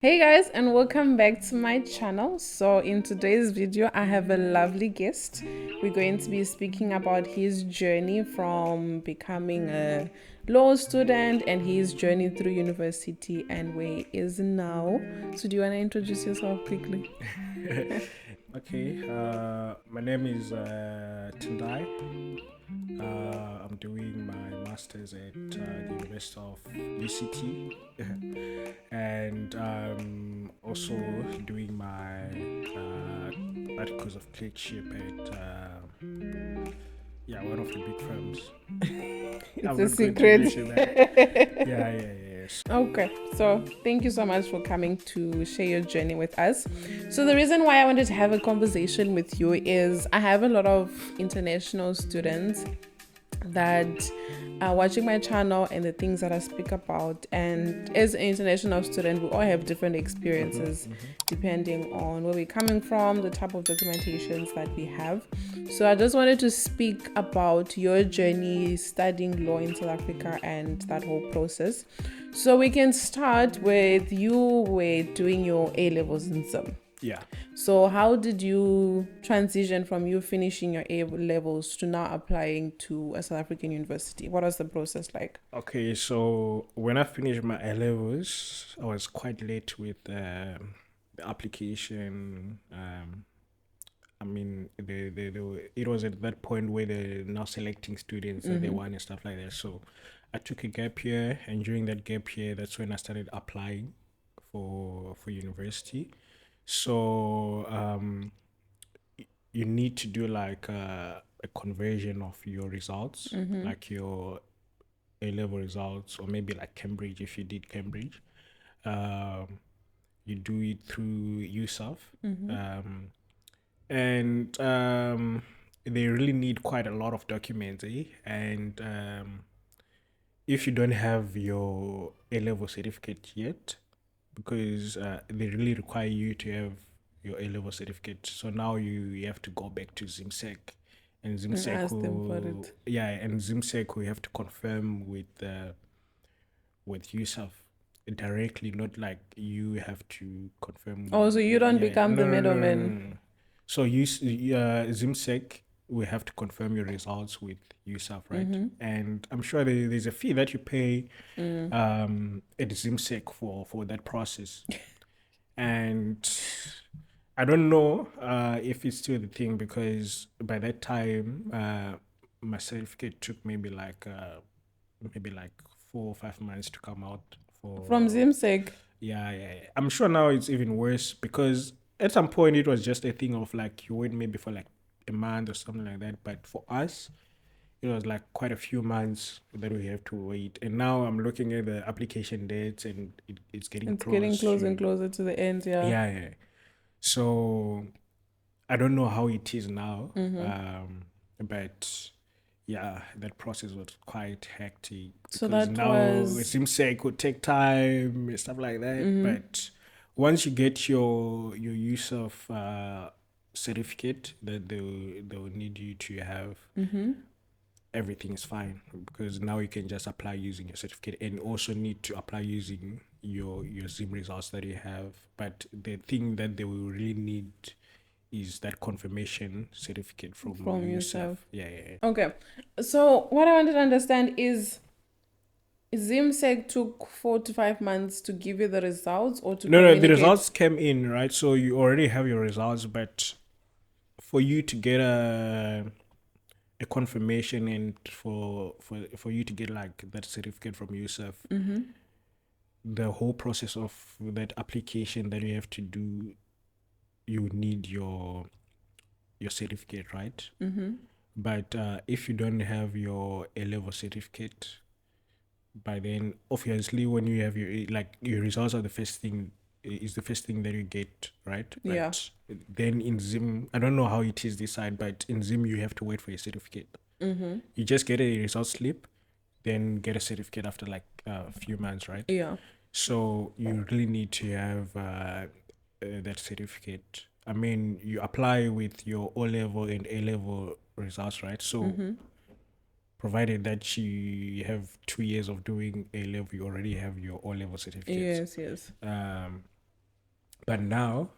Hey guys, and welcome back to my channel. So in today's video I have a lovely guest. We're going to be speaking about his journey from becoming a law student and his journey through university and where he is now. So do you want to introduce yourself quickly? Okay, my name is Tendai. I'm doing my master's at the University of UCT, and also doing my articles of clerkship at one of the big firms. It's I'm a not going to secret. mention that. Yeah. Okay, so thank you so much for coming to share your journey with us. So, the reason why I wanted to have a conversation with you is I have a lot of international students that are watching my channel and the things that I speak about. And as an international student, we all have different experiences depending on where we're coming from, the type of documentations that we have. So I just wanted to speak about your journey studying law in South Africa and that whole process. So we can start with you were doing your A levels in Zim. Yeah. So how did you transition from you finishing your A levels to now applying to a South African university? What was the process like? Okay, so when I finished my A levels, I was quite late with the application. I mean, it was at that point where they're now selecting students that they want and stuff like that. So I took a gap year, and during that gap year, that's when I started applying for university. So you need to do like a conversion of your results, like your A level results, or maybe like Cambridge if you did Cambridge. Um, you do it through USAF. And they really need quite a lot of documents, eh? And if you don't have your A level certificate yet, because they really require you to have your A level certificate, so now you have to go back to ZimSec, and And ZimSec ask them for will it. and ZimSec we have to confirm with USAF directly, not like you have to confirm. Oh, so you don't Yeah, become the no, no, no, no, middleman. no. So ZimSec, we have to confirm your results with USAF, right? And I'm sure there's a fee that you pay at ZimSec for that process. And I don't know if it's still the thing, because by that time my certificate took maybe like 4 or 5 months to come out From for. Zimsec. Yeah. I'm sure now it's even worse, because at some point it was just a thing of like you wait maybe for like a month or something like that. But for us, it was like quite a few months that we have to wait. And now I'm looking at the application dates, and it's getting It's getting close closer and to. closer to the end, yeah. Yeah. So I don't know how it is now, but yeah, that process was quite hectic, So because that now it was seems like it could take time and stuff like that. But once you get your use of certificate that they'll need you to have, everything is fine, because now you can just apply using your certificate, and also need to apply using your Zim results that you have. But the thing that they will really need is that confirmation certificate from from yourself. yourself. Yeah. Okay. So what I wanted to understand is Zimsec took 4 to 5 months to give you the results or to No, the communicate. results came in, right? So you already have your results, but for you to get a confirmation, and for you to get like that certificate from yourself, the whole process of that application that you have to do, you need your certificate, right? But if you don't have your A level certificate, by then obviously when you have your results are the first thing, is the first thing that you get, right? Yeah. But then in Zim, I don't know how it is this side, but in Zim you have to wait for your certificate. You just get a result slip, then get a certificate after like a few months, right? Yeah. So you really need to have that certificate. I mean, you apply with your O level and A level results, right? So provided that you have 2 years of doing A level, you already have your O level certificates. Yes. Um, But now,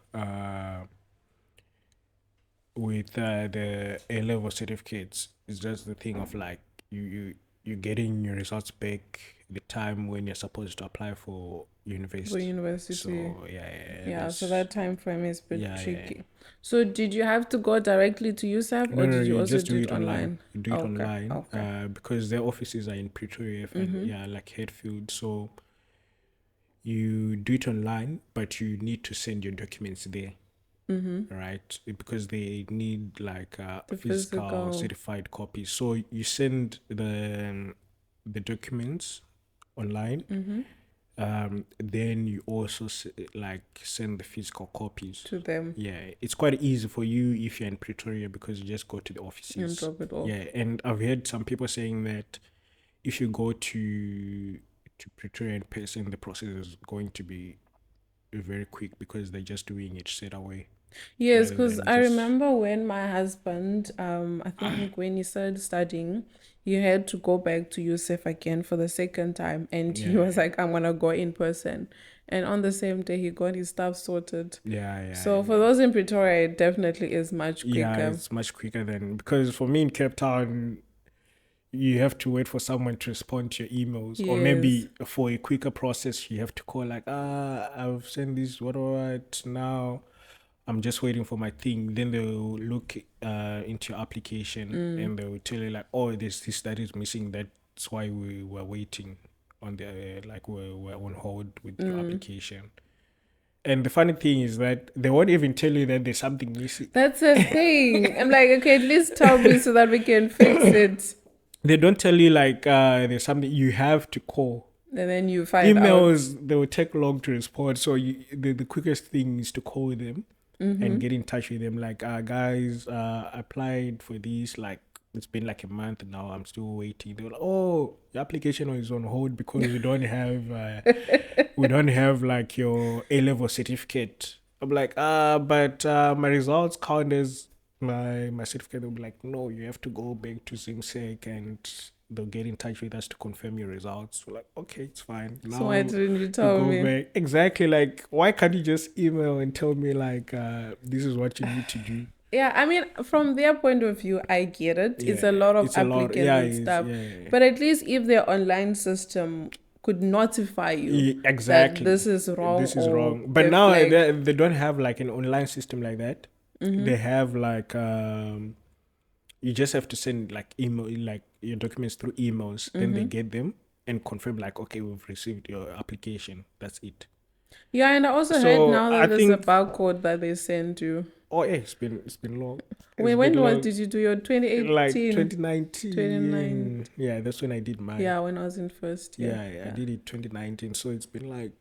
with the A level certificates, it's just the thing of like you getting your results back the time when you're supposed to apply for For university. university. So yeah, Yeah, so that's that time frame is a bit yeah. tricky. So did you have to go directly to USAP No, or no, did you you also just do do it it online. online? You do it Okay, online okay. because their offices are in Pretoria and Mm-hmm. yeah, like Hatfield. So you do it online, but you need to send your documents there, Mm-hmm. right? Because they need like The physical physical. certified copies. So you send the documents online. Mm-hmm. Then you also like send the physical copies. To them Yeah, it's quite easy for you if you're in Pretoria because you just go to the and offices. drop it off. Yeah, and I've heard some people saying that if you go to Pretoria in person, the process is going to be very quick because they're just doing it straight away Yes, rather because than I just remember when my husband, I think when he started studying, he had to go back to USEF again for the second time, and he was yeah like, "I'm gonna go in person," and on the same day he got his stuff sorted. So for yeah. those in Pretoria, it definitely is much Yeah, quicker. it's much quicker than because for me in Cape Town, you have to wait for someone to respond to your emails, or Yes. maybe for a quicker process, you have to call like, I've sent this, what now? I'm just waiting for my thing. Then they'll look into your application and they'll tell you like, oh, there's this that is missing. That's why we were waiting on the like we're on hold with your application. And the funny thing is that they won't even tell you that there's something missing. That's the thing. I'm like, okay, at least tell me so that we can fix it. They don't tell you like there's something you have to call. And then you find out. Emails they will take long to respond, so the quickest thing is to call them and get in touch with them. Like, guys, I applied for this. Like, it's been like a month now. I'm still waiting. They're like, oh, the application is on hold because we don't have like your A level certificate. I'm like, but my results count as my certificate. They'll be like, no, you have to go back to Zimsec and they'll get in touch with us to confirm your results. We're like, okay, it's fine. So why Now didn't you you tell go me? back. Exactly. Like, why can't you just email and tell me like this is what you need to do? Yeah, I mean, from their point of view, I get it. It's Yeah, a lot of it's a lot. applicants Yeah, and it's, stuff. yeah. But at least if their online system could notify you that Exactly. this is wrong This is or wrong. But a now flag. they don't have like an online system like that. They have like you just have to send like email like your documents through emails. Then they get them and confirm like, okay, we've received your application. That's it. Yeah, and I also heard So now I that there's a think barcode that they send you. oh yeah, it's been long. It's Wait, been when long. did you do your Like 2018? 29. 2019. Yeah, that's when I did mine. Yeah, when I was in first year. Yeah, I did it 2019. So it's been like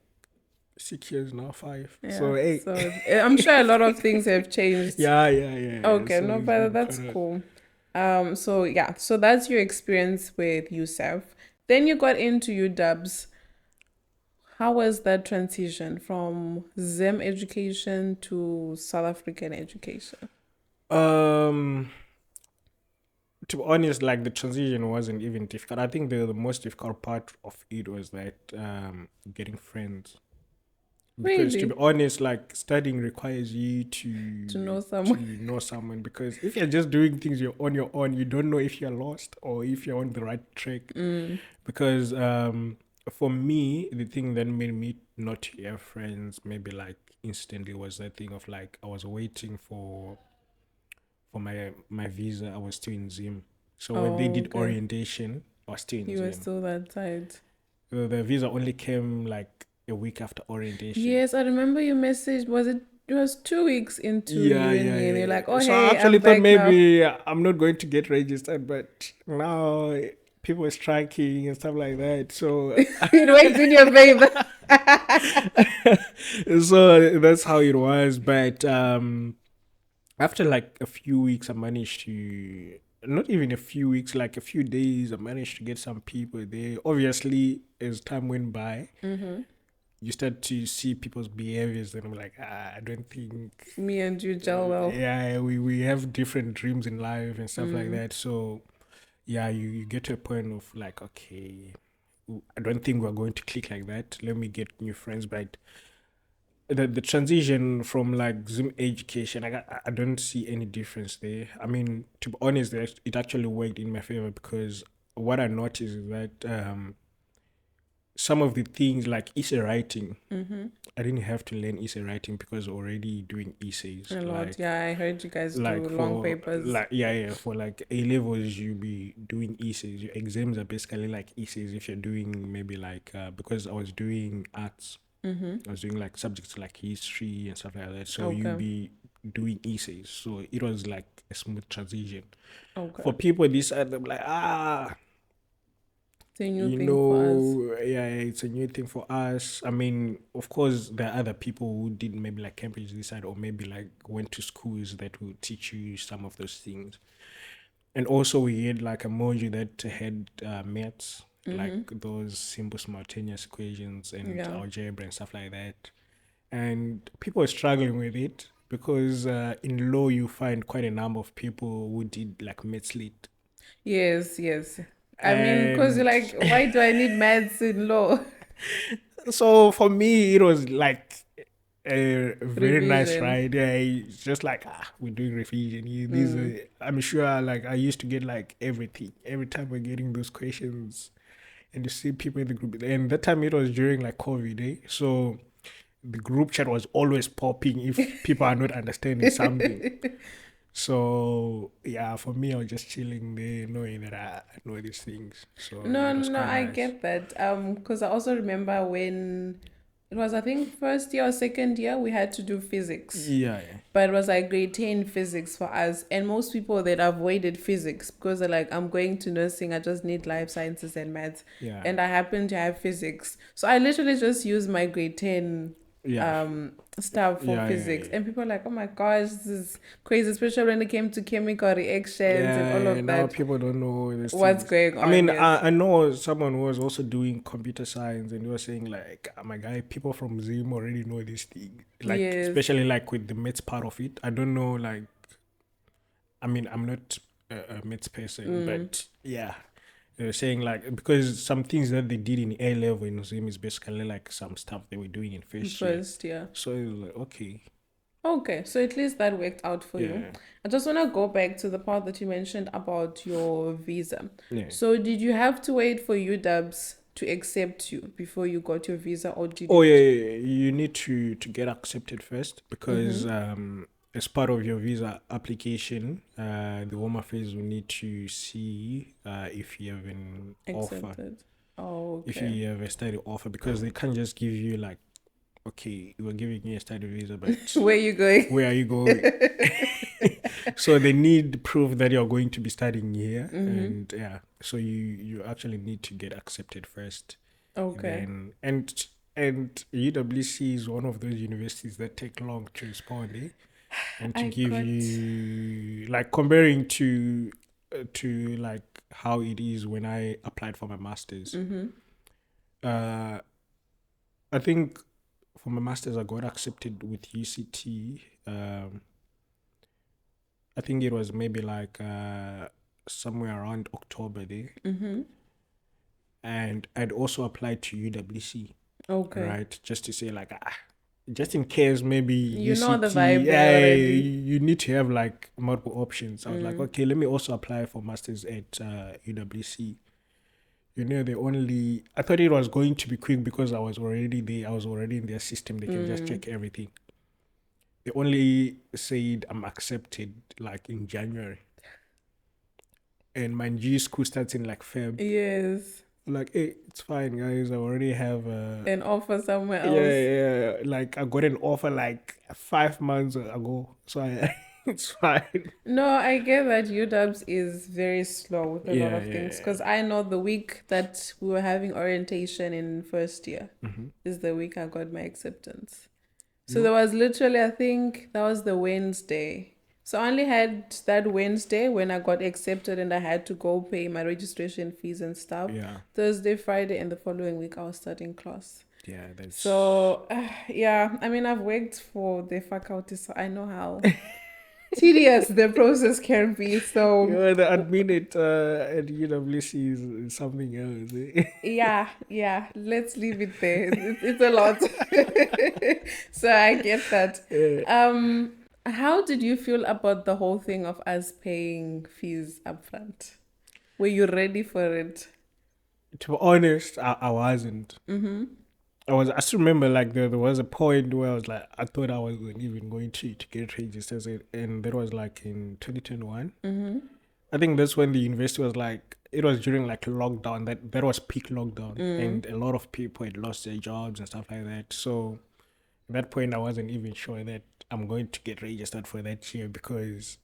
6 years now, 5. Yeah. So hey, So I'm sure a lot of things have changed. yeah. Okay, So no, it's but been that's quite a cool. So yeah, so that's your experience with USEF. Then you got into UWs. How was that transition from Zim education to South African education? um to be honest, like the transition wasn't even difficult. I think the most difficult part of it was that getting friends. Because to be Really? honest, like studying requires you To know to someone? know someone. Because if you're just doing things you're on your own, you don't know if you're lost or if you're on the right track. Because for me, the thing that made me not to have friends, maybe like instantly, was that thing of like I was waiting for my visa. I was still in Zim, so when they Oh, did okay. orientation, I was still in You were Zim. still that side. The visa only came like a week after orientation. Yes, I remember you messaged. It was 2 weeks into uni, and you're like, "Oh, So I hey, actually I'm thought back now." maybe I'm not going to get registered, but now people are striking and stuff like that. So It worked in your favor. so that's how it was. But after like a few weeks, I managed to not even a few weeks, like a few days, I managed to get some people there. Obviously, as time went by, you start to see people's behaviors, and I'm like, I don't think Me and you gel well. yeah, we have different dreams in life and stuff like that. So yeah, you get to a point of like, okay, I don't think we're going to click like that. Let me get new friends. But the transition from like Zoom education, I don't see any difference there. I mean, to be honest, it actually worked in my favor because what I noticed is that some of the things like essay writing, I didn't have to learn essay writing because already doing essays. A lot. Yeah, I heard you guys Like do long for papers. like yeah for like A levels you be doing essays. Your exams are basically like essays if you're doing maybe like because I was doing arts. I was doing like subjects like history and stuff like that. So you Okay. be doing essays. So it was like a smooth transition. For Okay. people this side, they're like, It's a new thing for us. yeah, it's a new thing for us. I mean, of course, there are other people who did maybe like Cambridge this side, or maybe like went to schools that will teach you some of those things. And also, we had like a module that had maths, like those simple simultaneous equations and Yeah. algebra and stuff like that. And people are struggling with it because in law, you find quite a number of people who did like maths lit. Yes, yes. I mean, because you're And like, why do I need maths in law? so for me, it was like a very nice Revision. ride. Yeah, it's just like we're doing revision. These I'm sure like I used to get like everything every time we're getting those questions, and you see people in the group. And that time it was during like COVID, so the group chat was always popping if people are not understanding something. So yeah, for me, I was just chilling there, knowing that I know these things. So No, it was no, quite I nice. get that. Because I also remember when it was, I think, first year or second year, we had to do physics. Yeah, yeah, But it was like grade 10 physics for us. And most people that avoided physics because they're like, I'm going to nursing, I just need life sciences and maths. yeah, And I happen to have physics. So I literally just used my grade 10 yeah, stuff for yeah, yeah, physics. yeah. And people are like, oh my gosh, this is crazy, especially when it came to chemical reactions and all Yeah, of now that. people don't know these What's things. going I on? mean, Yes. I know someone who was also doing computer science and he was saying like, oh my guy, people from Zim already know this thing. Like, Yes. especially like with the maths part of it. I don't know, like, I mean, I'm not a maths person, but yeah. They were saying like, because some things that they did in A level in Zim is basically like some stuff they were doing in first year. First, yeah. So it was like, okay, Okay, so at least that worked out for you. yeah, I just want to go back to the part that you mentioned about your visa. yeah. So, did you have to wait for UWs to accept you before you got your visa, or did Oh you? yeah, yeah, yeah. You need to get accepted first because Mm-hmm. as part of your visa application, the Home Affairs will need to see if you have an offer, Accepted. Oh, if okay. you have a study offer, because they can't just give you like, okay, we're giving you a study visa, but Where you going? where are you going? So they need proof that you're going to be studying here, Mm-hmm. and yeah, so you actually need to get accepted first. Okay. Then and UWC is one of those universities that take long to respond, and to I give got. you like comparing to like how it is when I applied for my masters. Mm-hmm. Uh, I think for my masters I got accepted with UCT. I think it was maybe like somewhere around October there, Mm-hmm. and I'd also applied to UWC, Okay. right? Just to say like just in case maybe You know the UCT, vibe there already. you need to have like multiple options. I was like, Mm. okay, let me also apply for masters at UWC. You know, they only I thought it was going to be quick because I was already there. I was already in their system. They can just Mm. check everything. They only said I'm accepted like in January, and my G school starts in like Feb. Yes. Like, hey, it's fine, guys. I already have An offer somewhere yeah, else. yeah. Like I got an offer like 5 months ago, so it's fine. No, I get that UWs is very slow with a lot Yeah, of things yeah, because I know the week that we were having orientation in first year yeah. Mm-hmm. is the week I got my acceptance. So there You, was literally, I think that was the Wednesday. So I only had that Wednesday when I got accepted and I had to go pay my registration fees and stuff. yeah, Thursday, Friday, and the following week I was starting class. yeah. That's So, yeah, I mean, I've worked for the faculty, so I know how. tedious the process can be. So The admin at UWC is something else. yeah, let's leave it there. It's a lot. So I get that. Uh, How did you feel about the whole thing of us paying fees upfront? Were you ready for it? to be honest, I wasn't. Mm-hmm. I still remember like there was a point where I was like, I thought I wasn't even going to get registered, and that was like in 2021. Mm-hmm. I think that's when the university was like, it was during like lockdown, that was peak lockdown, and a lot of people had lost their jobs and stuff like that. So at that point, I wasn't even sure that I'm going to get registered for that year, because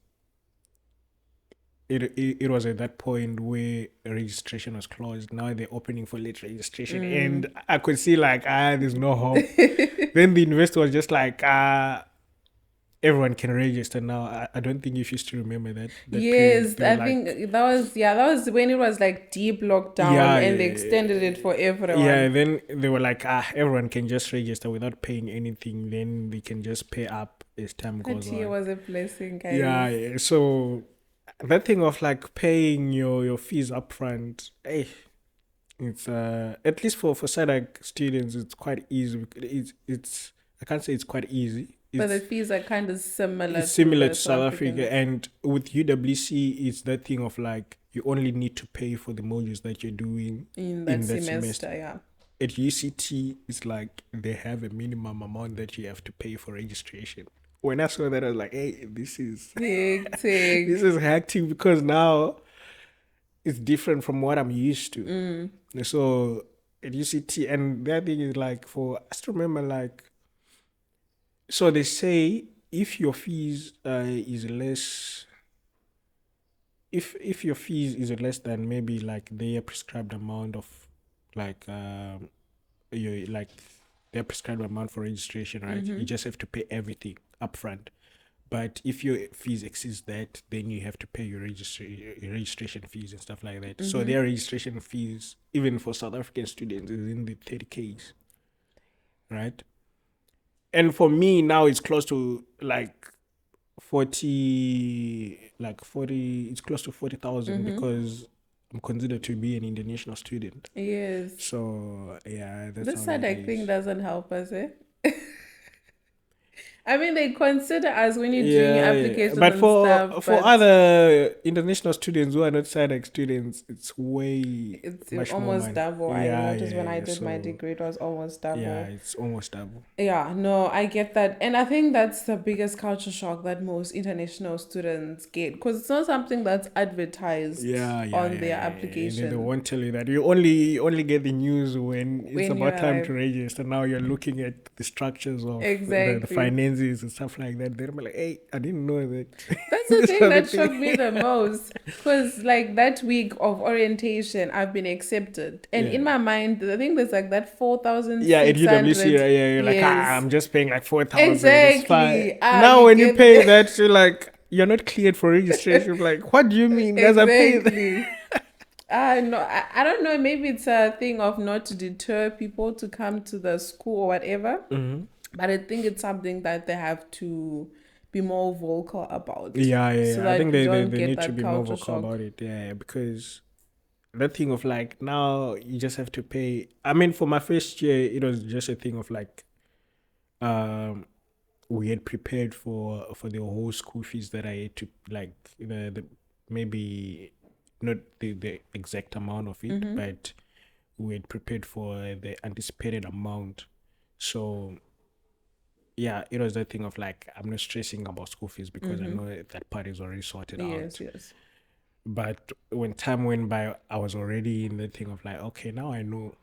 it was at that point where registration was closed. Now they're opening for late registration, and I could see like, there's no hope. Then the investor was just like, everyone can register now. I don't think you used to remember that period. Yes, They were I like, think that was when it was like deep lockdown yeah, and they extended it for yeah. everyone. Then they were like, everyone can just register without paying anything. Then we can just pay up as time That goes year on. was a blessing, Yeah, guys. yeah. So that thing of like paying your fees upfront, it's at least for SADC students, it's quite easy. It's I can't say it's quite easy. But the It's fees are kind of similar it's to similar the to South South Africa, Africans. and with UWC, it's that thing of like, you only need to pay for the modules that you're doing In that in that semester. semester, yeah. At UCT, it's like they have a minimum amount that you have to pay for registration. When I saw that, I was like, "Hey, this is this Hectic. is hectic," because now it's different from what I'm used to. So at UCT, and that thing is like, I still remember like, so they say if your fees is less, if your fees is less than maybe like their prescribed amount of like you like their prescribed amount for registration, right? You just have to pay everything upfront. But if your fees exceeds that, then you have to pay your registration fees and stuff like that. So their registration fees, even for South African students, is in the 30Ks, right? And for me now, it's close to like 40, it's close to 40,000, because I'm considered to be an international student. Yes. So yeah, that's This how side that I think is. doesn't help us, eh? I mean, they consider us when you're doing your Yeah, yeah. applications But and stuff, for but other international students who are not SADC students, it's way it's much more almost money. double. I Yeah, noticed yeah, when I yeah. did my So degree, it was almost yeah, double. it's almost double. Yeah, no, I get that. And I think that's the biggest culture shock that most international students get because it's not something that's advertised Yeah, yeah, on yeah, their yeah, yeah. They application won't tell you that. You only get the news when it's when you about time to arrive. register. Now you're looking at the structures of the Exactly. finances and stuff like that. They're like, hey, I didn't know that. That's the These thing are the that shocked things. me the most. Because, like, that week of orientation, I've been accepted. And Yeah. in my mind, I think there's like that Yeah, at UWC, 4,600. yeah, you're like, Yes. I'm just paying like 4,000. It's fine. Exactly. Now, You when you get pay there. that, you're like, you're not cleared for registration. Like, what do you mean, guys? I paid. Exactly. No, I don't know. Maybe it's a thing of not to deter people to come to the school or whatever. Mm-hmm. But I think it's something that they have to be more vocal about Yeah, yeah, so yeah. I that think we they don't they get need to that be more culture vocal shock. about it. Yeah, because that thing of like, now you just have to pay. I mean, for my first year, it was just a thing of like, um, we had prepared for the whole school fees that I had to like the maybe not the exact amount of it, but we had prepared for the anticipated amount. So yeah, it was that thing of like, I'm not stressing about school fees because I know that part is already sorted Yes, out. yes. But when time went by, I was already in the thing of like, okay, now I know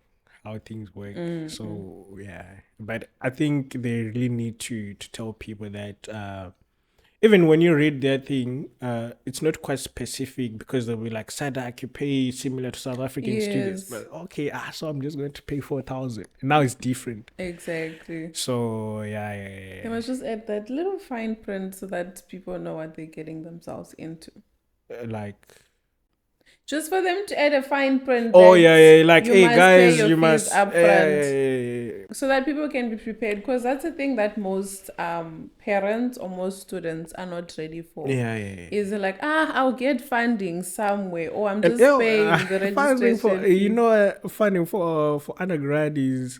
how things work. So yeah, but I think they really need to tell people that even when you read that thing, it's not quite specific, because they'll be like, SADC, you pay similar to South African students. Yes, But okay, so I'm just going to pay 4,000. Now it's different. exactly. So yeah, yeah, yeah, They must just add that little fine print so that people know what they're getting themselves into. Like, Just for them to add a fine print Oh yeah, that yeah. Like, you hey must pay guys, your you fees must. Yeah, yeah, upfront yeah, yeah. so that people can be prepared. Because that's the thing that most parents or most students are not ready for. Yeah, yeah, yeah. Is like, I'll get funding somewhere, or I'm And just paying the funding for registration fee. funding for undergrad is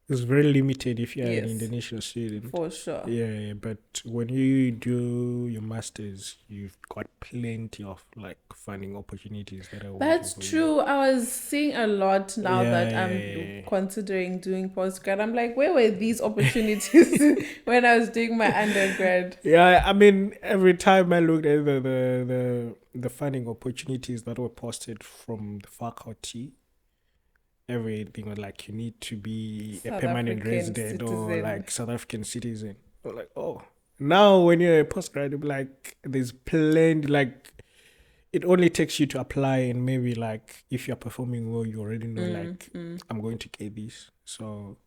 very limited if you are an Yes, international student. for sure. Yeah, but when you do your masters, you've got plenty of like funding opportunities that are waiting That's for you. true. I was seeing a lot now Yeah, that yeah, I'm yeah. considering doing postgrad. I'm like, where were these opportunities when I was doing my undergrad? Yeah, I mean, every time I looked at the funding opportunities that were posted from the faculty, everything was like you need to be a South permanent African resident or citizen. like South African citizen. I'm like, oh, now when you're a postgrad, like there's plenty. Like it only takes you to apply, and maybe like if you're performing well, you already know like I'm going to get this. So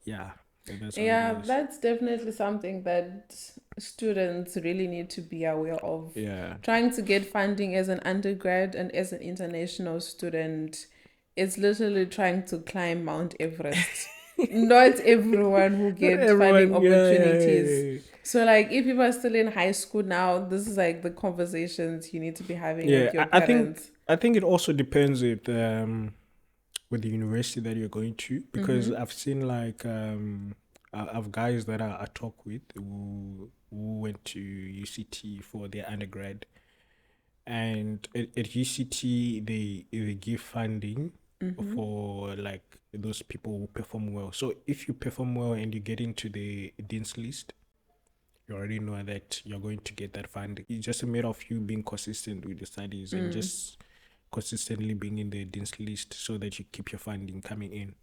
yeah, that's how it Yeah, is. that's definitely something that students really need to be aware of. Yeah. Trying to get funding as an undergrad and as an international student is literally trying to climb Mount Everest. Not everyone will Not get funding everyone. Yeah, yeah, opportunities. yeah. So, like, if people are still in high school now, this is like the conversations you need to be having Yeah, with your I think parents. it also depends with the university that you're going to, because I've seen like I've guys that I talk with who went to UCT for their undergrad, and at UCT they give funding for like those people who perform well. So if you perform well and you get into the dean's list, you already know that you're going to get that funding. It's just a matter of you being consistent with the studies and just consistently being in the dean's list so that you keep your funding coming in.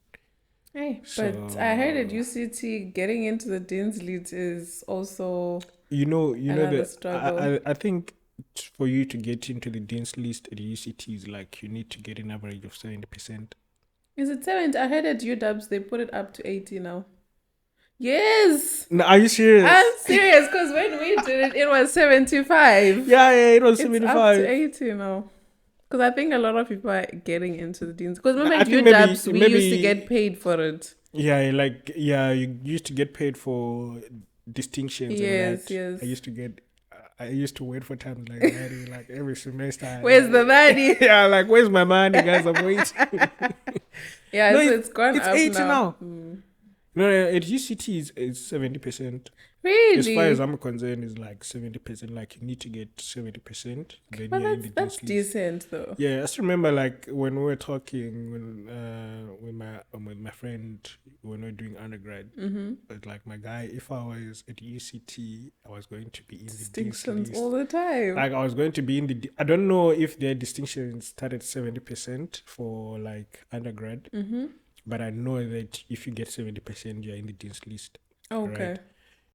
Hey, but I heard at So UCT getting into the Dean's List is also you know another the struggle. I think for you to get into the dean's list at UCT is like you need to get an average of 70%. Is it 70? I heard at UWs they put it up to 80 now. Yes! No, are you I'm serious? serious because when we did it, it was 75. Yeah, yeah, it was It's up to 75. 80 now. Because I think a lot of people are getting into the Dean's. Because remember I at think maybe UWs, we used to get paid for it. you used to get paid for distinctions and Yes, that. yes. I used to wait for times like that, like every semester. Where's the money? Yeah, like where's my money, guys? I'm waiting. Yeah, No, so it's gone it's up 80 now. now. No, at UCT is 70%. As far as Really? I'm concerned, is like 70%. Like you need to get 70%, then But you're in the that's dean's list. decent though. Yeah, I just remember like when we were talking with my friend when we were doing undergrad. But like my guy, if I was at UCT, I was going to be in the dean's Distinctions all list. the time. Like I was going to be in the. I don't know if their distinctions started 70% for like undergrad, but I know that if you get 70%, you're in the dean's list. Okay. Right.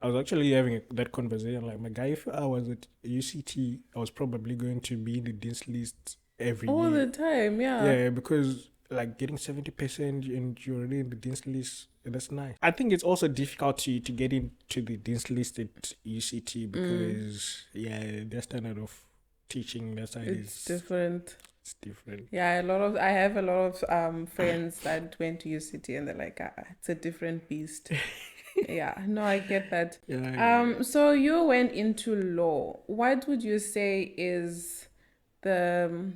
I was actually having that conversation. Like my guy, if I was at UCT, I was probably going to be in the dean's list every All year. the time, yeah. Yeah, because like getting 70% and you're already in the dean's list, that's nice. I think it's also difficult to get into the dean's list at UCT because their standard of teaching that side It's is different. it's different. Yeah, I have a lot of friends that went to UCT and they're like, it's a different beast. Yeah, no, I get that. Yeah. So you went into law. What would you say is the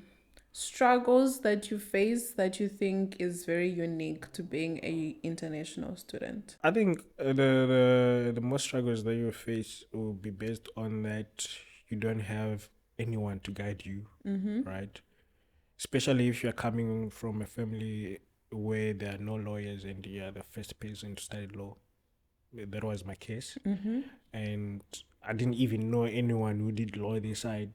struggles that you face that you think is very unique to being a international student? I think the most struggles that you face will be based on that you don't have anyone to guide you, right? Especially if you're coming from a family where there are no lawyers and you're the first person to study law. That was my case, and I didn't even know anyone who did law this side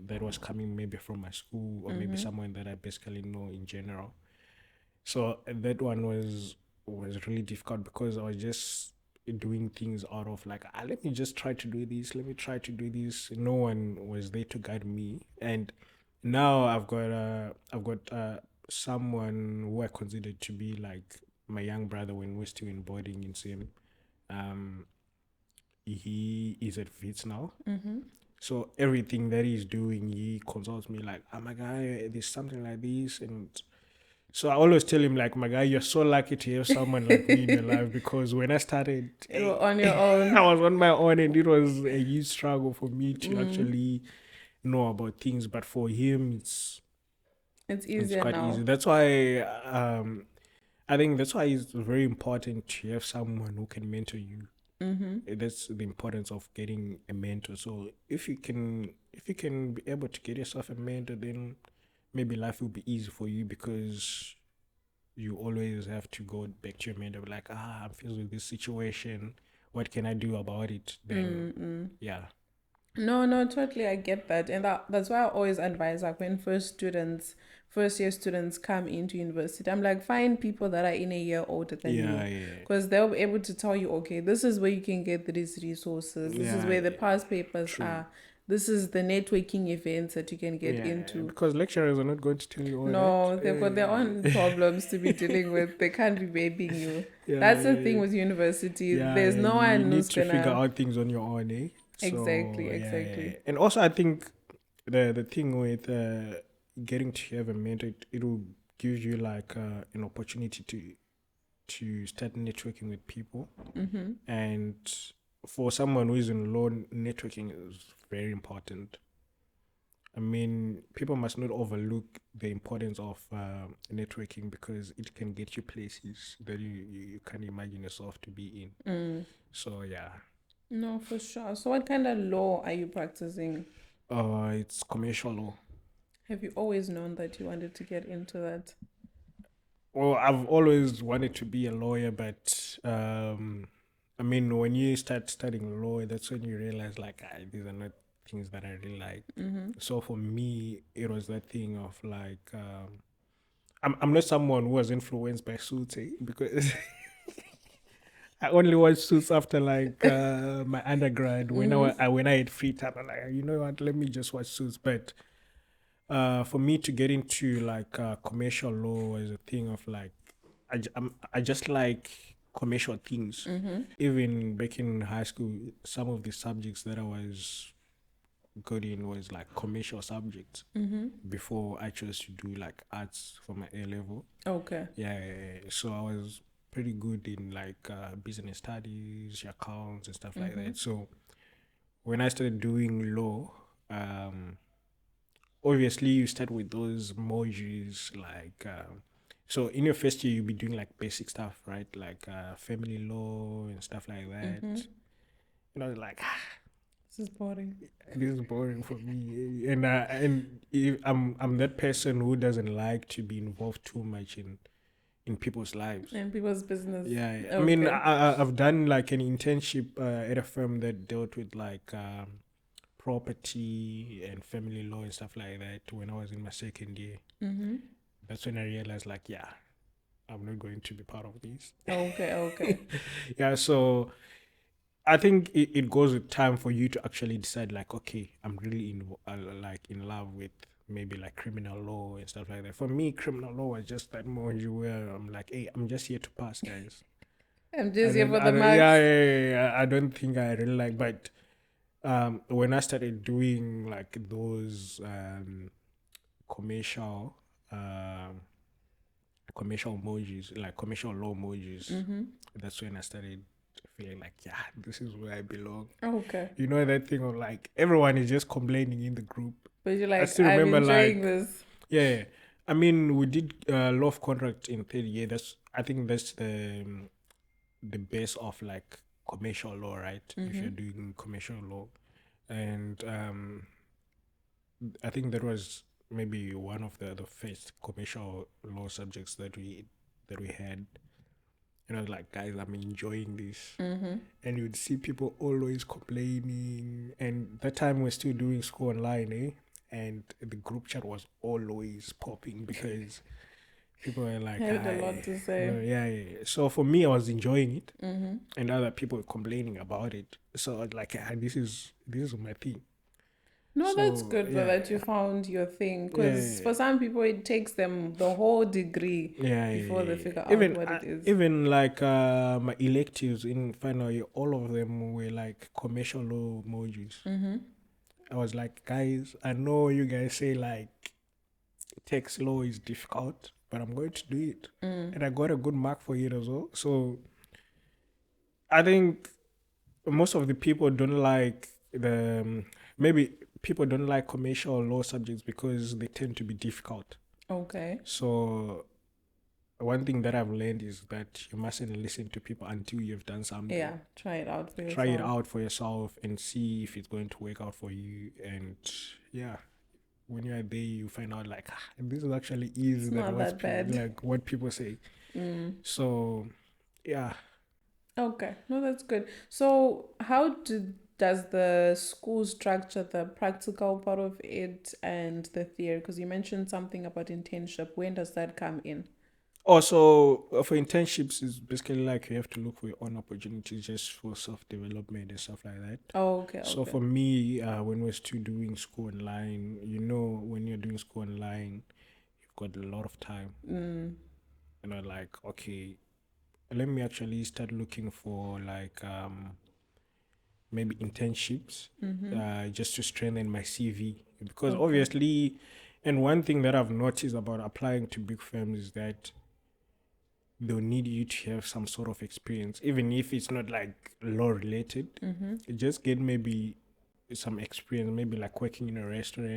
that was coming maybe from my school or maybe someone that I basically know in general. So that one was really difficult because I was just doing things out of like, let me just try to do this. Let me try to do this. No one was there to guide me, and now I've got someone who I consider to be like my young brother when we're still in boarding in Sim. Um, he is at Wits now, So everything that he's doing, he consults me like, "Oh my guy, there's something like this," and so I always tell him like, "My guy, you're so lucky to have someone like me in your life because when I started, You were on your I own. was on my own, and it was a huge struggle for me to actually know about things. But for him, It's it's easier quite easy. now. That's why I think that's why it's very important to have someone who can mentor you. That's the importance of getting a mentor. So if you can be able to get yourself a mentor, then maybe life will be easy for you because you always have to go back to your mentor, like, I'm faced with this situation. What can I do about it? Then, yeah, No, no, totally. I get that. And that's why I always advise, like, when first year students come into university, I'm like, find people that are in a year older than yeah, you. yeah, Because they'll be able to tell you, okay, this is where you can get these resources. This is yeah, where the yeah. past papers True. are. This is the networking events that you can get Yeah, into. because lecturers are not going to tell you all that. No, they've got their own problems to be dealing with. They can't be babying you. Yeah, That's the thing yeah, with university. yeah, There's yeah. no You one who's need to figure gonna. out things on your own, eh? Exactly, So yeah, yeah, yeah. exactly. And also I think the thing with getting to have a mentor, it will give you like an opportunity to start networking with people. And for someone who is in law, networking is very important. I mean, people must not overlook the importance of networking because it can get you places that you can't imagine yourself to be in. So yeah, No, for sure. So, what kind of law are you practicing? it's commercial law. Have you always known that you wanted to get into that? Well, I've always wanted to be a lawyer, but I mean, when you start studying law, that's when you realize like these are not things that I really like. So for me, it was that thing of like I'm not someone who was influenced by suits, because I only watched suits after like my undergrad when when I had free time. I'm like, you know what? Let me just watch suits. But for me to get into like commercial law is a thing of like I just like commercial things. Even back in high school, some of the subjects that I was good in was like commercial subjects before I chose to do like arts for my A level. Okay. Yeah, yeah, yeah. So I was pretty good in like business studies, accounts, and stuff like that. So when I started doing law, um, obviously you start with those modules like so in your first year you'll be doing like basic stuff, right? Like family law and stuff like that. And I was like, This is boring. this is boring for me. And if I'm that person who doesn't like to be involved too much in people's lives. And people's business. Yeah, I mean, Okay. I've done like an internship at a firm that dealt with like property and family law and stuff like that when I was in my second year. That's when I realized, like, yeah, I'm not going to be part of this. Okay, okay. Yeah, so I think it goes with time for you to actually decide, like, okay, I'm really like in love with maybe like criminal law and stuff like that. For me, criminal law was just that module where I'm like, hey, I'm just here to pass, guys. I'm just here for the marks. Yeah. I don't think I really like, but when I started doing like those commercial commercial modules, like commercial law modules, that's when I started feeling like, yeah, this is where I belong. Okay. You know that thing of like everyone is just complaining in the group. But you're I like, still I'm remember enjoying like this. yeah. I mean, we did law of contract in third year. I think that's the base of like commercial law, right? If you're doing commercial law, and I think that was maybe one of the first commercial law subjects that we had. And I was like, guys, I'm enjoying this. And you'd see people always complaining. And that time we're still doing school online, eh? And the group chat was always popping because people were like, Had a lot hi. to say. Yeah. So for me, I was enjoying it. And other people were complaining about it. So I was like, this is my thing. No, that's So good though that you found your thing. Because yeah, for some people, it takes them the whole degree before they yeah. figure out Even what it is. even like my electives in final year, all of them were like commercial law modules. I was like, guys, I know you guys say like text law is difficult, but I'm going to do it. And I got a good mark for it as well. So I think most of the people don't like maybe people don't like commercial law subjects because they tend to be difficult. Okay. So one thing that I've learned is that you mustn't listen to people until you've done something. Yeah, try it out for Try it yourself. out for yourself and see if it's going to work out for you. And yeah, when you're there, you find out like this is actually easier It's than not that bad. like what people say. So yeah. Okay, no, that's good. So, how does the school structure the practical part of it and the theory? Because you mentioned something about internship. When does that come in? Also, for internships, it's basically like you have to look for your own opportunities just for self development and stuff like that. Oh, okay, So okay. for me, when we're still doing school online, when you're doing school online, you've got a lot of time. Like, okay, let me actually start looking for like maybe internships, just to strengthen my CV. Because Okay. obviously, and one thing that I've noticed about applying to big firms is that they'll need you to have some sort of experience, even if it's not like law related. Just get maybe some experience, maybe like working in a restaurant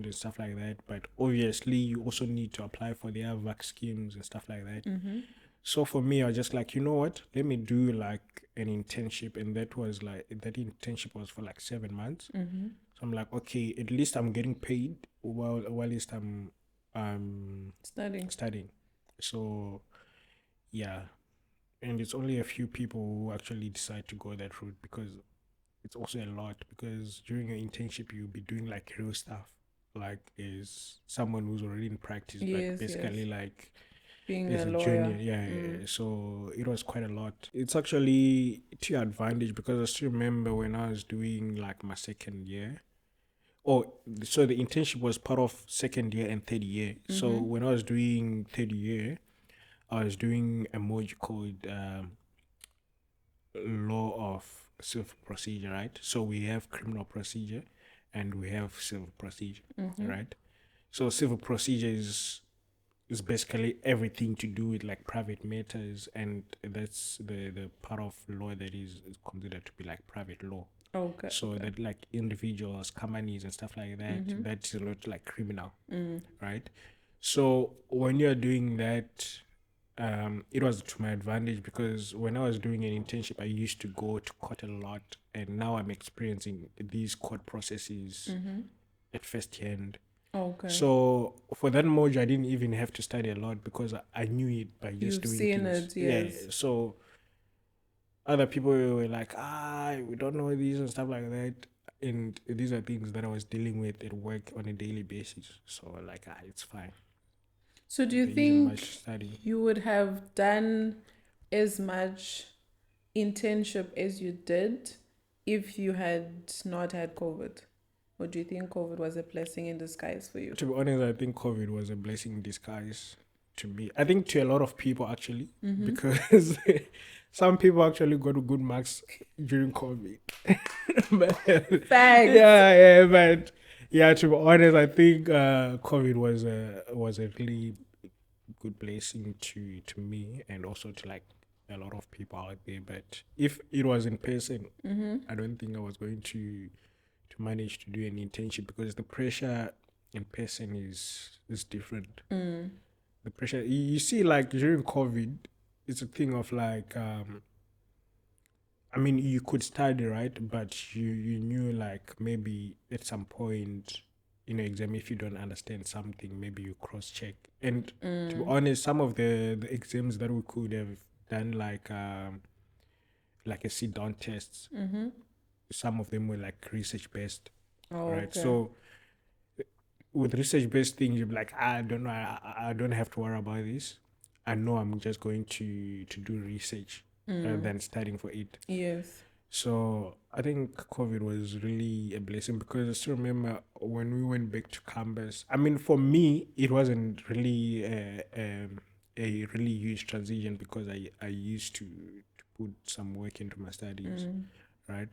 and stuff like that. But obviously, you also need to apply for their vac schemes and stuff like that. So for me, I was just like, you know what? Let me do like an internship, and that internship was for like 7 months. So I'm like, okay, at least I'm getting paid while at least I'm studying. So yeah, and it's only a few people who actually decide to go that route because it's also a lot. Because during your internship, you'll be doing like real stuff, like is someone who's already in practice, but Yes, basically yes. like Being as a a lawyer. junior. Yeah. So it was quite a lot. It's actually to your advantage because I still remember when I was doing like my second year. Oh, so the internship was part of second year and third year. So when I was doing third year, I was doing a module called law of civil procedure, right? So we have criminal procedure and we have civil procedure, right? So civil procedure is basically everything to do with like private matters, and that's the part of law that is considered to be like private law. Okay, So okay. that like individuals, companies, and stuff like that, that's a lot like criminal, right? So when you're doing that, it was to my advantage because when I was doing an internship, I used to go to court a lot, and now I'm experiencing these court processes at first hand. Okay. So for that module, I didn't even have to study a lot because I knew it by just You've doing seen things. it, Yeah. yes. So other people were like, we don't know these and stuff like that. And these are things that I was dealing with at work on a daily basis. So like, it's fine. So, do you There isn't much think studying. you would have done as much internship as you did if you had not had COVID? Or do you think COVID was a blessing in disguise for you? To be honest, I think COVID was a blessing in disguise to me. I think to a lot of people actually, because some people actually got good marks during COVID. But, Facts. but yeah, to be honest, I think COVID was a really good blessing to me and also to like a lot of people out there. But if it was in person, I don't think I was going to manage to do an internship because the pressure in person is different. The pressure you see like during COVID, it's a thing of like I mean you could study right, but you knew like maybe at some point in an exam if you don't understand something, maybe you cross check. And to be honest, some of the exams that we could have done like a sit down tests, some of them were like research based. Oh, Right. okay. So with research based things, you're like, I don't know, I don't have to worry about this. I know I'm just going to do research rather than studying for it. Yes. So I think COVID was really a blessing because I still remember when we went back to campus. I mean, for me, it wasn't really a really huge transition because I used to put some work into my studies, right?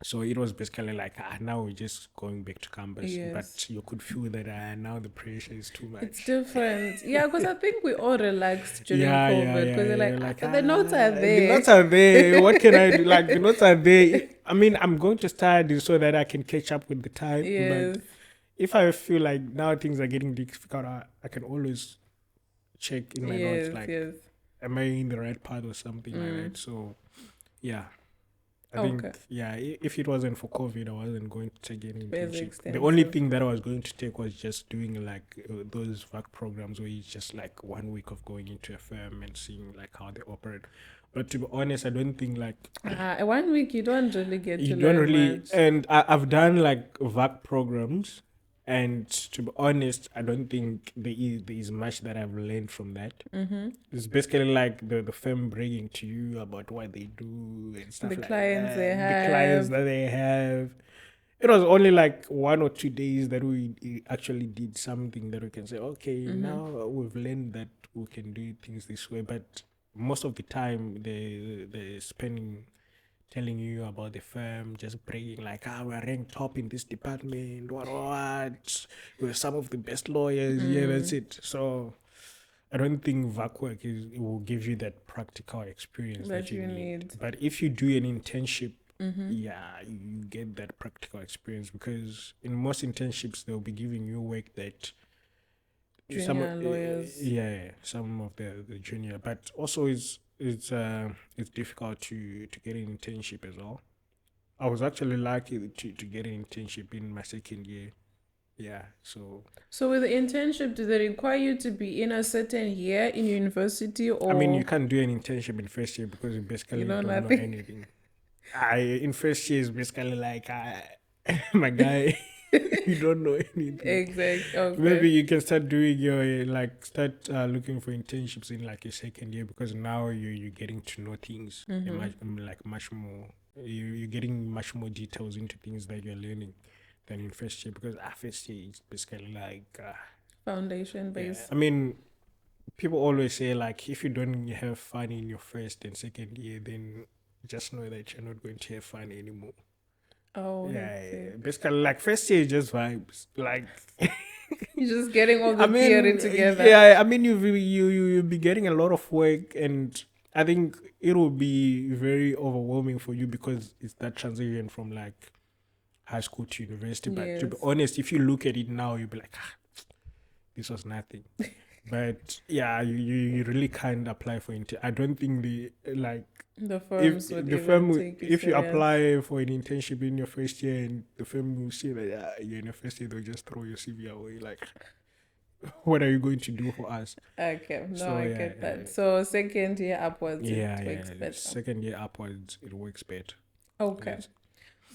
So it was basically like, now we're just going back to campus. Yes. But you could feel that now the pressure is too It's much. different. Yeah, because I think we all relaxed during Yeah, yeah, COVID yeah, because they're yeah. like, You're like, the notes are the there. notes are there. What can I do? Like, the notes are there. I mean, I'm going to study so that I can catch up with the time. But Yes. if I feel like now things are getting difficult, I can always check in my notes, Yes, like, yes. am I in the right path or something like Mm. that? So, yeah. I think, Okay. yeah, if it wasn't for COVID, I wasn't going to take any Very internship. The only extensive. thing that I was going to take was just doing like those VAC programs where it's just like 1 week of going into a firm and seeing like how they operate. But to be honest, I don't think like 1 week you don't really get you to don't learn really. much. And I've done like VAC programs, and to be honest, I don't think there is much that I've learned from that. Mm-hmm. It's basically like the firm bragging to you about what they do and The stuff like clients they that, the clients have. that they have. It was only like 1 or 2 days that we actually did something that we can say, okay, Mm-hmm. now we've learned that we can do things this way. But most of the time, they're spending telling you about the firm, just bragging like, we're ranked top in this department, what, we're some of the best lawyers. Yeah, that's Mm. it. So I don't think VAC work it will give you that practical experience that That you you need. need. But if you do an internship, Mm-hmm. yeah, you get that practical experience, because in most internships they'll be giving you work that some Junior lawyers. yeah, some of the junior, but also it's difficult to get an internship as well. I was actually lucky to get an internship in my second year. Yeah, so So with the internship, do they require you to be in a certain year in university I mean, you or can't do an internship in first year because you you basically know don't know nothing? anything. I in first year is basically like, my guy, you don't know anything. Exact. Maybe Okay. you can start doing your like start looking for internships in like your second year, because now you're getting to know things Mm-hmm. like much more. You're getting much more details into things that you're learning than in first year, because first year is basically like Foundation yeah. base. I mean, people always say like, if you don't have fun in your first and second year, then just know that you're not going to have fun anymore. Oh, Yeah, hectic. basically like first year is just vibes. Like, You're just getting all I the theory mean, together. yeah, I mean you'll be getting a lot of work, and I think it will be very overwhelming for you because it's that transition from like high school to university. But to be Yes. honest, if you look at it now, you'll be like, this was nothing. But yeah, you really can't apply for it. I don't think the like The if firms would the even firm take you if you serious. apply for an internship in your first year and the firm will see that you're in your first year, they'll just throw your CV away. Like, what are you going to do for us? Okay, no, So I yeah, get that. So second year upwards, it yeah. works better. Second year upwards, it works better. Okay. Yes.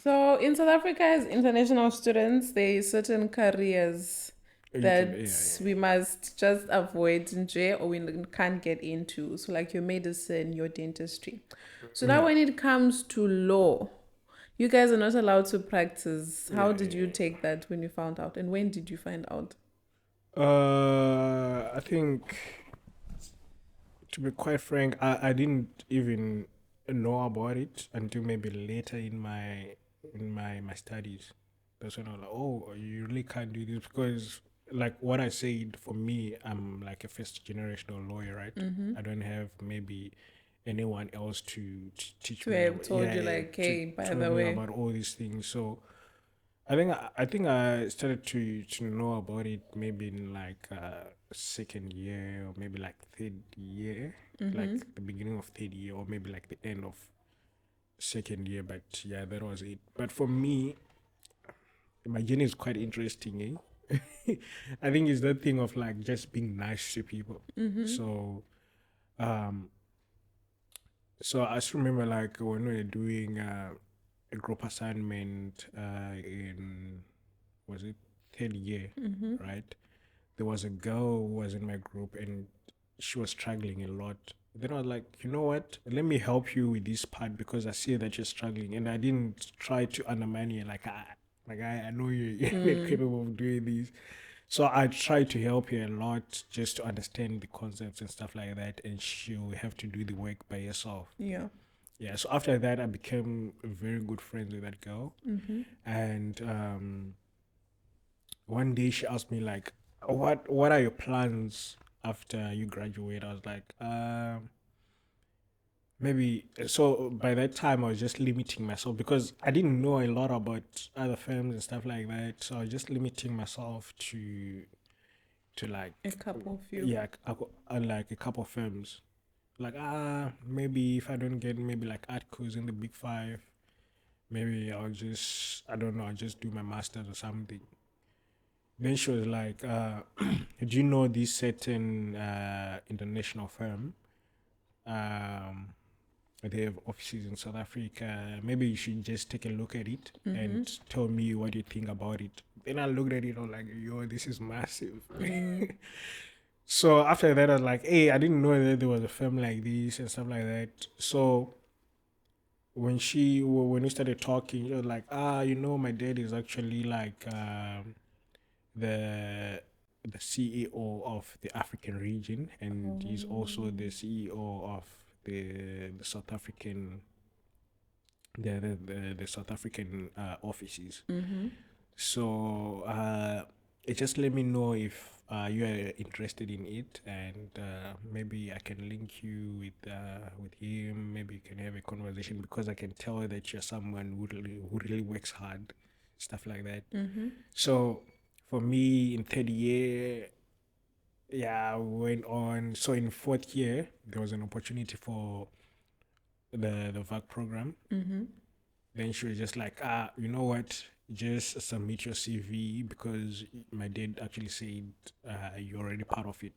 So in South Africa, as international students, there are certain careers You can, that we must just avoid nje or we can't get into. So like your medicine, your dentistry. So now yeah, when it comes to law, you guys are not allowed to practice. How did you yeah. take that when you found out? And when did you find out? I think, to be quite frank, I didn't even know about it until maybe later in my studies. That's when I was like, oh, you really can't do this, because like what I said, for me, I'm like a first generational lawyer, right? Mm-hmm. I don't have maybe anyone else to teach To me have about, told you yeah, like, to hey, by told the me way. about all these things. So I think I started to know about it maybe in like second year, or maybe like third year, like Mm-hmm. the beginning of third year, or maybe like the end of second year. But yeah, that was it. But for me, my journey is quite interesting. I think it's that thing of like just being nice to people. Mm-hmm. So um, so I just remember like when we were doing a group assignment in, was it third year, Mm-hmm. right? There was a girl who was in my group and she was struggling a lot. Then I was like, you know what? Let me help you with this part because I see that you're struggling. And I didn't try to undermine you like, like I know you're not Mm. capable of doing this. So I tried to help her a lot just to understand the concepts and stuff like that. And she'll have to do the work by herself. Yeah. Yeah, so after that, I became very good friends with that girl. Mm-hmm. And one day she asked me like, what are your plans after you graduate? I was like, maybe. So by that time, I was just limiting myself because I didn't know a lot about other firms and stuff like that. So I was just limiting myself to like, A couple few. yeah, like a couple of firms. Like, maybe if I don't get maybe like articles in the big five, maybe I'll just, I don't know, I'll just do my master's or something. Then she was like, do you know this certain international firm? Um, they have offices in South Africa. Maybe you should just take a look at it Mm-hmm. and tell me what you think about it. Then I looked at it, I was like, yo, this is massive. Mm. So after that, I was like, hey, I didn't know that there was a firm like this and stuff like that. So when we started talking, she was like, my dad is actually like the the CEO of the African region, and he's also the CEO of the South African the South African offices. Mm-hmm. So it just let me know if you are interested in it, and maybe I can link you with him. Maybe you can have a conversation because I can tell that you're someone who really works hard, stuff like that. Mm-hmm. So for me in third year, yeah, I went on. So in fourth year, there was an opportunity for the VAC program. Mm-hmm. Then she was just like, you know what? Just submit your CV because my dad actually said you're already part of it.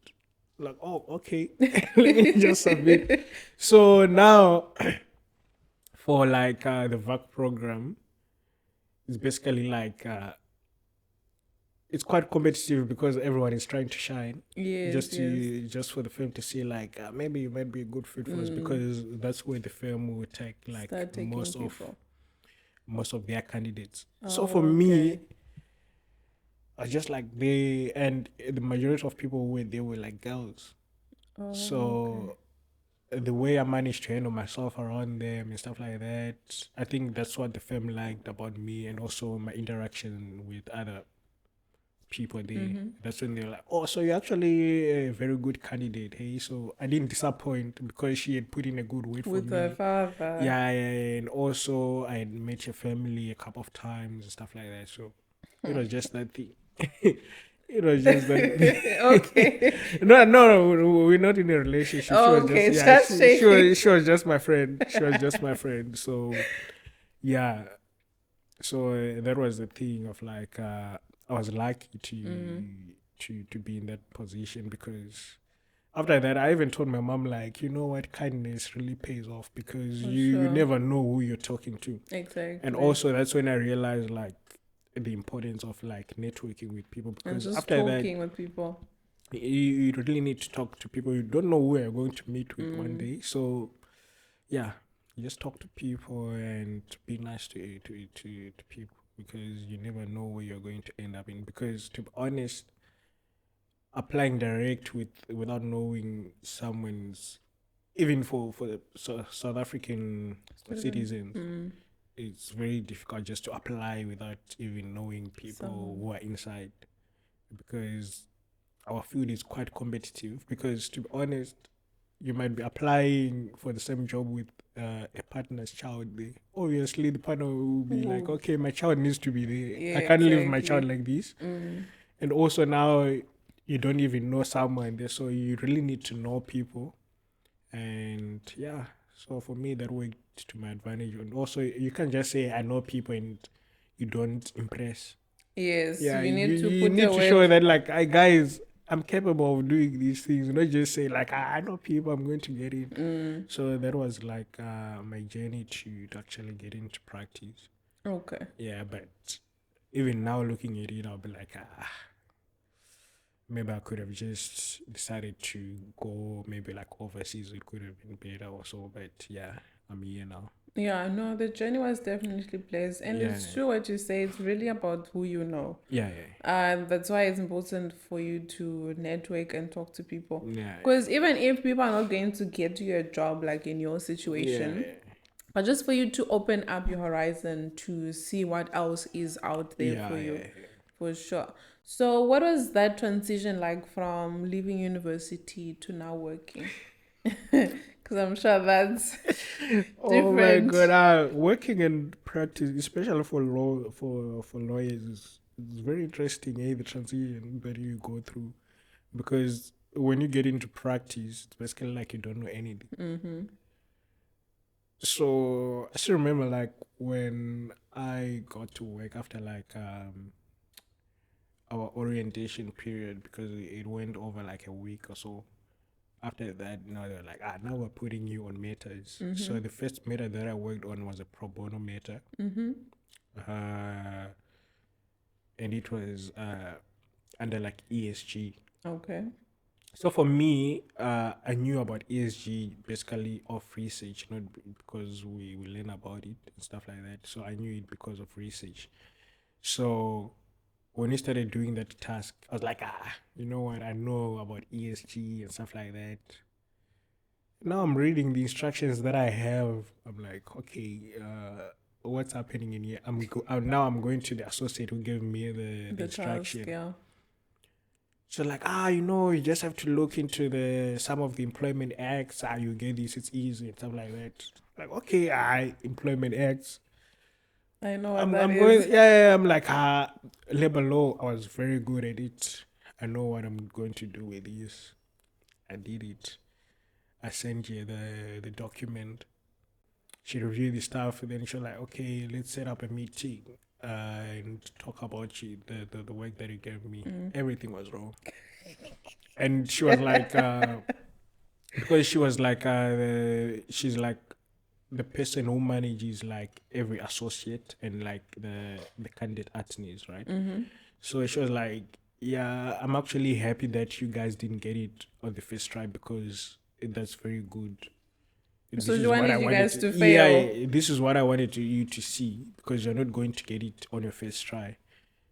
Like, oh, okay. Let me just submit. So now for like the VAC program, it's basically like it's quite competitive because everyone is trying to shine. Yes, yes. Just for the firm to see like maybe you might be a good fit for us because that's where the firm will take like Start taking people. most of their candidates. So for Oh, okay. me, I just like they and the majority of people who were there were like girls. Oh, okay. So the way I managed to handle myself around them and stuff like that, I think that's what the firm liked about me and also my interaction with other people there. Mm-hmm. That's when they're like, "Oh, so you're actually a very good candidate, hey?" So I didn't disappoint because she had put in a good word for With the me. father. Yeah, yeah, yeah, and also I had met your family a couple of times and stuff like that. So it was just that thing. It was just that. Okay. No, we're not in a relationship. She was just Okay, yeah, just shaking. she was just my friend. She was just my friend. So yeah, so that was the thing of like I was lucky Mm. to be in that position because after that I even told my mom like, you know what, kindness really pays off because For you sure. never know who you're talking to. And Exactly. also that's when I realized like the importance of like networking with people And because just after that talking with people. you really need to talk to people. You don't know who you're going to meet with one Mm. day. So yeah, you just talk to people and be nice to people because you never know where you're going to end up in. Because to be honest, applying direct without knowing someone's even for the South African Students. citizens, Mm. it's very difficult just to apply without even knowing people Someone. who are inside because our field is quite competitive. Because to be honest, you might be applying for the same job with a partner's child there. Obviously, the partner will be like, Ooh. okay, my child needs to be there. Yeah, I can't leave my child exactly. like this. Mm. And also now you don't even know someone there, so you really need to know people. And yeah, so for me that worked to my advantage. And also you can't just say I know people and you don't impress. Yes, Yeah, you need to you put need your to show word. that like I guys I'm capable of doing these things, not just say like I know people, I'm going to get in. Mm. So that was like my journey to actually get into practice. Okay. Yeah, but even now looking at it, I'll be like, maybe I could have just decided to go maybe like overseas. It could have been better also. But yeah, I'm here now. Yeah, no, the journey was definitely blessed. And Yeah, it's true what you say. It's really about who you know. yeah, yeah, And that's why it's important for you to network and talk to people. yeah, Because even if people are not going to get you a job, like in your yeah, situation, yeah. but just for you to open up your horizon to see what else is out there for Yeah, you, yeah, for sure. So, what was that transition like from leaving university to now working? Because I'm sure that's Oh my god, different. working in practice, especially for for lawyers, is very interesting. The transition that you go through, because when you get into practice, it's basically like you don't know anything. Mm-hmm. So I still remember like when I got to work after like our orientation period, because it went over like a week or so. After that, now they're like, now we're putting you on matters. Mm-hmm. So the first matter that I worked on was a pro bono matter. Mm-hmm. Uh, and it was under like ESG. Okay. So for me, I knew about ESG basically of research, not because we learn about it and stuff like that. So I knew it because of research. So when we started doing that task, I was like, you know what? I know about ESG and stuff like that. Now I'm reading the instructions that I have. I'm like, okay, what's happening in here? Now I'm going to the associate who gave me the The task, instruction. yeah. So like, you just have to look into the some of the employment acts. You get this, it's easy and stuff like that. Like, okay, employment acts. I know what I'm that I'm going, is. I'm like, labor law. I was very good at it. I know what I'm going to do with this. I did it. I sent you the document. She reviewed the stuff, and then she was like, okay, let's set up a meeting and talk about the work that you gave me. Everything was wrong. And she was like, because she was like, she's like the person who manages like every associate and like the candidate attorneys, right? Mm-hmm. So she was like, yeah, I'm actually happy that you guys didn't get it on the first try, because that's very good. So This she is what I wanted you wanted guys to, to fail. yeah, this is what I wanted you to see, because you're not going to get it on your first try.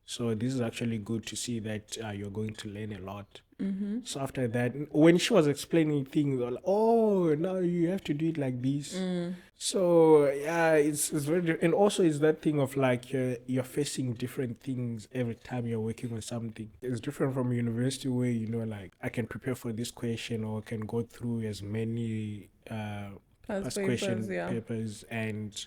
So this is actually good to see that you're going to learn a lot. Mm-hmm. So after that, when she was explaining things, I was like, oh, now you have to do it like this. Mm. So yeah, it's very, and also it's that thing of like you're facing different things every time you're working on something. It's different from university where like I can prepare for this question, or I can go through as many Past past papers, question yeah. papers, and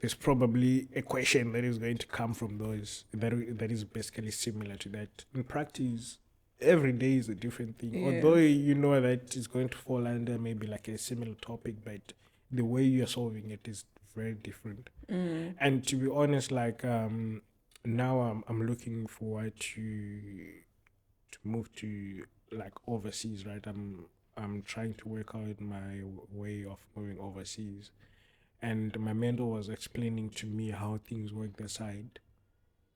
there's probably a question that is going to come from those that is basically similar to that. In practice, every day is a different thing. Although Yes. you know that it's going to fall under maybe like a similar topic, but the way you're solving it is very different. Mm. And to be honest, like now I'm looking forward to move to like overseas, right? I'm trying to work out my way of moving overseas, and my mentor was explaining to me how things work that side.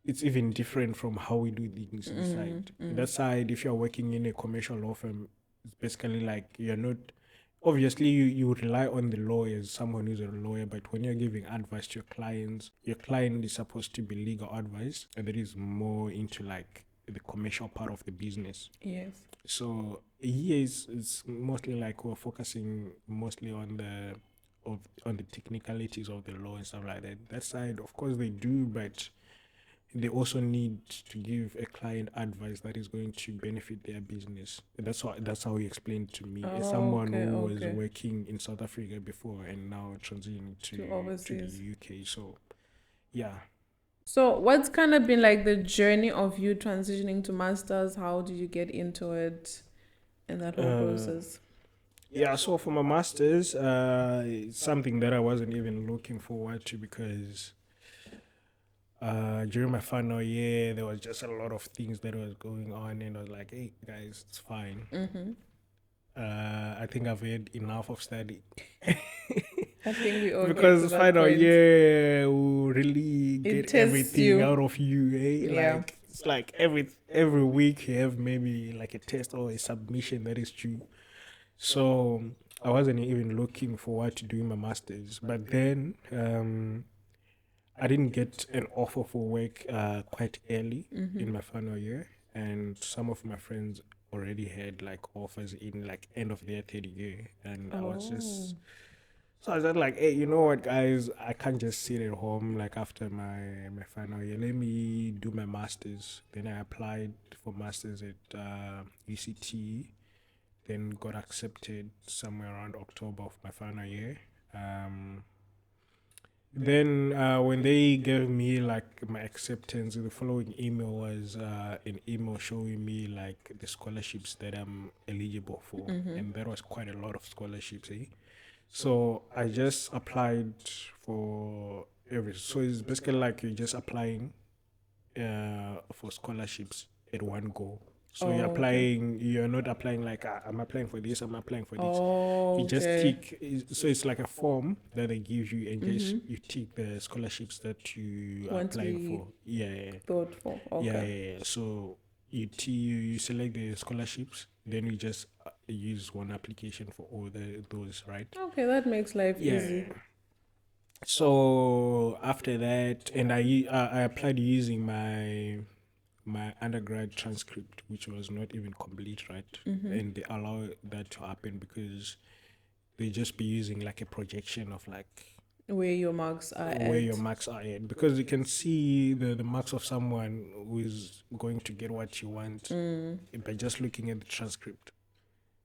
It's even different from how we do things this Mm. side. Mm. That side, if you're working in a commercial law firm, it's basically like you're not, obviously you rely on the law as someone who's a lawyer, but when you're giving advice to your client is supposed to be legal advice, and that is more into like the commercial part of the business. Yes. So here is mostly like we're focusing mostly on the technicalities of the law and stuff like that. That side, of course, they do, but they also need to give a client advice that is going to benefit their business. That's how he explained to me, as Oh, someone okay, who was okay. working in South Africa before and now transitioning To to the overseas. UK. So yeah. So, what's kind of been like the journey of you transitioning to masters? How did you get into it and that whole Uh, process? yeah, so for my masters, it's something that I wasn't even looking forward to, because during my final year there was just a lot of things that was going on, and I was like, hey guys, it's fine. Mm-hmm. I think I've had enough of study. I think we all get to Because that final point. year will really It get tests everything you. out of you, eh? Yeah. Like it's like every week you have maybe like a test or a submission that is due. So I wasn't even looking forward to doing my masters. But then I didn't get an offer for work quite early Mm-hmm. in my final year, and some of my friends already had like offers in like end of their third year, and I was Oh. just So I was just like, hey, you know what, guys? I can't just sit at home like after my final year. Let me do my masters. Then I applied for masters at UCT. Then got accepted somewhere around October of my final year. Then when they gave me like my acceptance, the following email was an email showing me like the scholarships that I'm eligible for, and there was quite a lot of scholarships. So I just applied for every. So it's basically like you're just applying for scholarships at one go. So you're Oh, okay. applying. You're not applying like I'm applying for this. I'm applying for this. Oh, You just okay. tick. So it's like a form that they give you, and just you tick the scholarships that you are Want to applying be for. Yeah, thought for. yeah, Okay. yeah. So you select the scholarships, then you just use one application for all those, right? Okay, that makes life Yeah. easy. So after that, and I applied using my undergrad transcript, which was not even complete, right? And they allow that to happen because they just be using like a projection of like Where your marks are where your at. marks are at, because you can see the marks of someone who is going to get what you want by just looking at the transcript.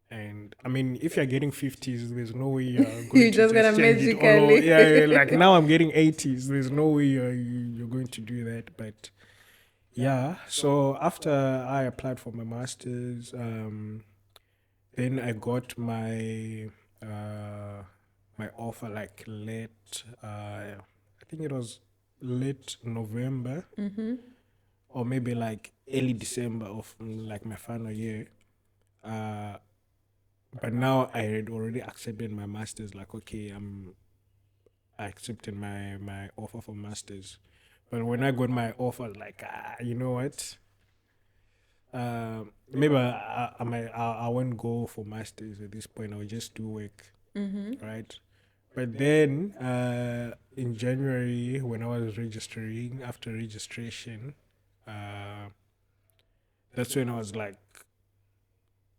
And I mean, if you're getting 50s, there's no way you're going You're to just gonna just change it all over. magically. Yeah, like now I'm getting 80s. There's no way you're going to do that. But yeah, so after I applied for my master's, then I got my offer like late. I think it was late November, or maybe like early December of like my final year. Uh, but now I had already accepted my masters. Like, okay, I accepted my offer for masters. But when I got my offer, like, you know what? Maybe I won't go for masters at this point. I'll just do work, right? But then in January, when I was registering, after registration, that's when I was like,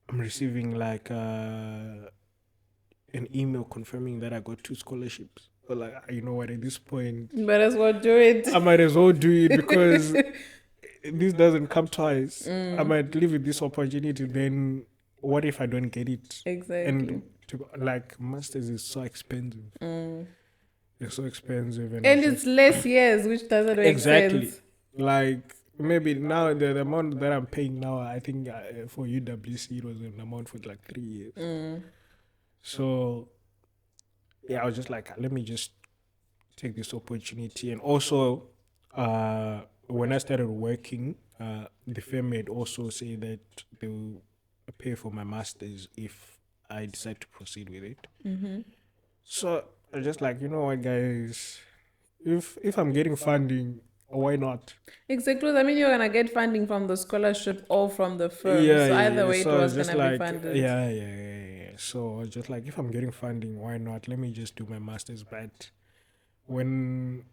I'm receiving like an email confirming that I got 2 scholarships. So like, you know what? At this point, Might as well do it. I might as well do it because this doesn't come twice. I might live with this opportunity. Then what if I don't get it? Exactly. And like masters is so expensive. It's so expensive, and And it's less years, which doesn't make exactly sense. like maybe now the amount that I'm paying now, I think for UWC it was an amount for like 3 years. So yeah, I was just like, let me just take this opportunity. And also, when I started working, the firm had also said that they will pay for my masters if I decide to proceed with it. So I was just like, you know what, guys, if I'm getting funding, why not? Exactly. I mean, you're gonna get funding from the scholarship or from the firm. Yeah, So yeah, either yeah. way, it So was it's just gonna be like, funded. yeah. So I was just like, if I'm getting funding, why not? Let me just do my masters. But when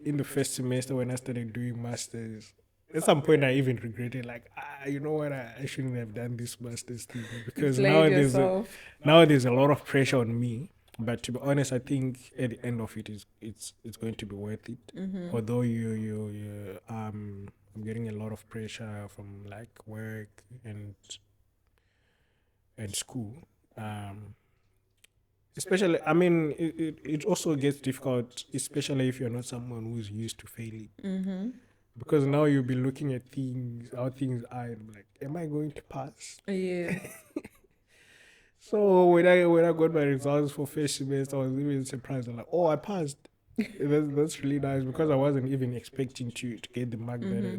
in the first semester when I started doing masters, at some point I even regretted, like, you know what, I shouldn't have done this masters thing You because played now yourself. there's a lot of pressure on me. But to be honest, I think at the end of it is it's going to be worth it. Although I'm getting a lot of pressure from like work and school. Especially, I mean, it also gets difficult, especially if you're not someone who's used to failing. Because now you'll be looking at things, how things are, and like, am I going to pass? Yeah. So when I got my results for first semester, I was even surprised. I'm like, oh, I passed. That's really nice because I wasn't even expecting to get the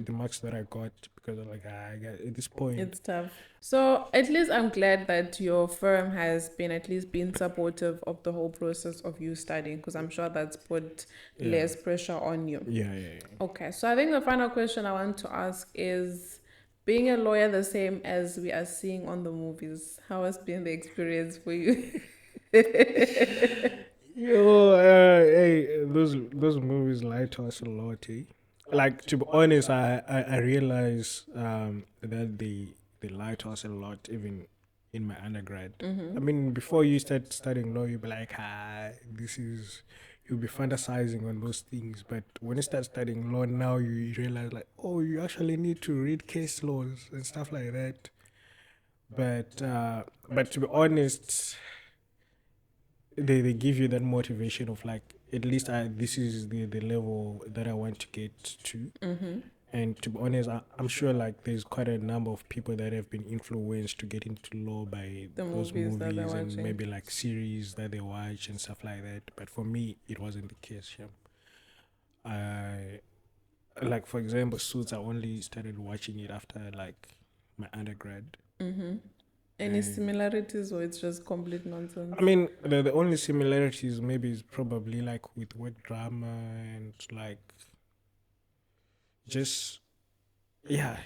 the marks that I got, because I'm like, I got at this point. It's tough. So at least I'm glad that your firm has been at least been supportive of the whole process of you studying, because I'm sure that's put less pressure on you. Yeah. Okay, so I think the final question I want to ask is, being a lawyer the same as we are seeing on the movies, how has been the experience for you? Yo, hey, those movies lie to us a lot, eh? Like, to be honest, I realize that they lie to us a lot, even in my undergrad. I mean, before you start studying law, you'll be like, you'll be fantasizing on those things. But when you start studying law now, you realize, like, oh, you actually need to read case laws and stuff like that. But to be honest, they give you that motivation of like, at least this is the level that I want to get to. And to be honest, I'm sure like there's quite a number of people that have been influenced to get into law by The those movies that they're movies and watching. maybe like series that they watch and stuff like that. But for me, it wasn't the case. Yeah. I like, for example, Suits. I only started watching it after like my undergrad. Any And similarities, or it's just complete nonsense? I mean, the only similarities maybe is probably like with work drama and like just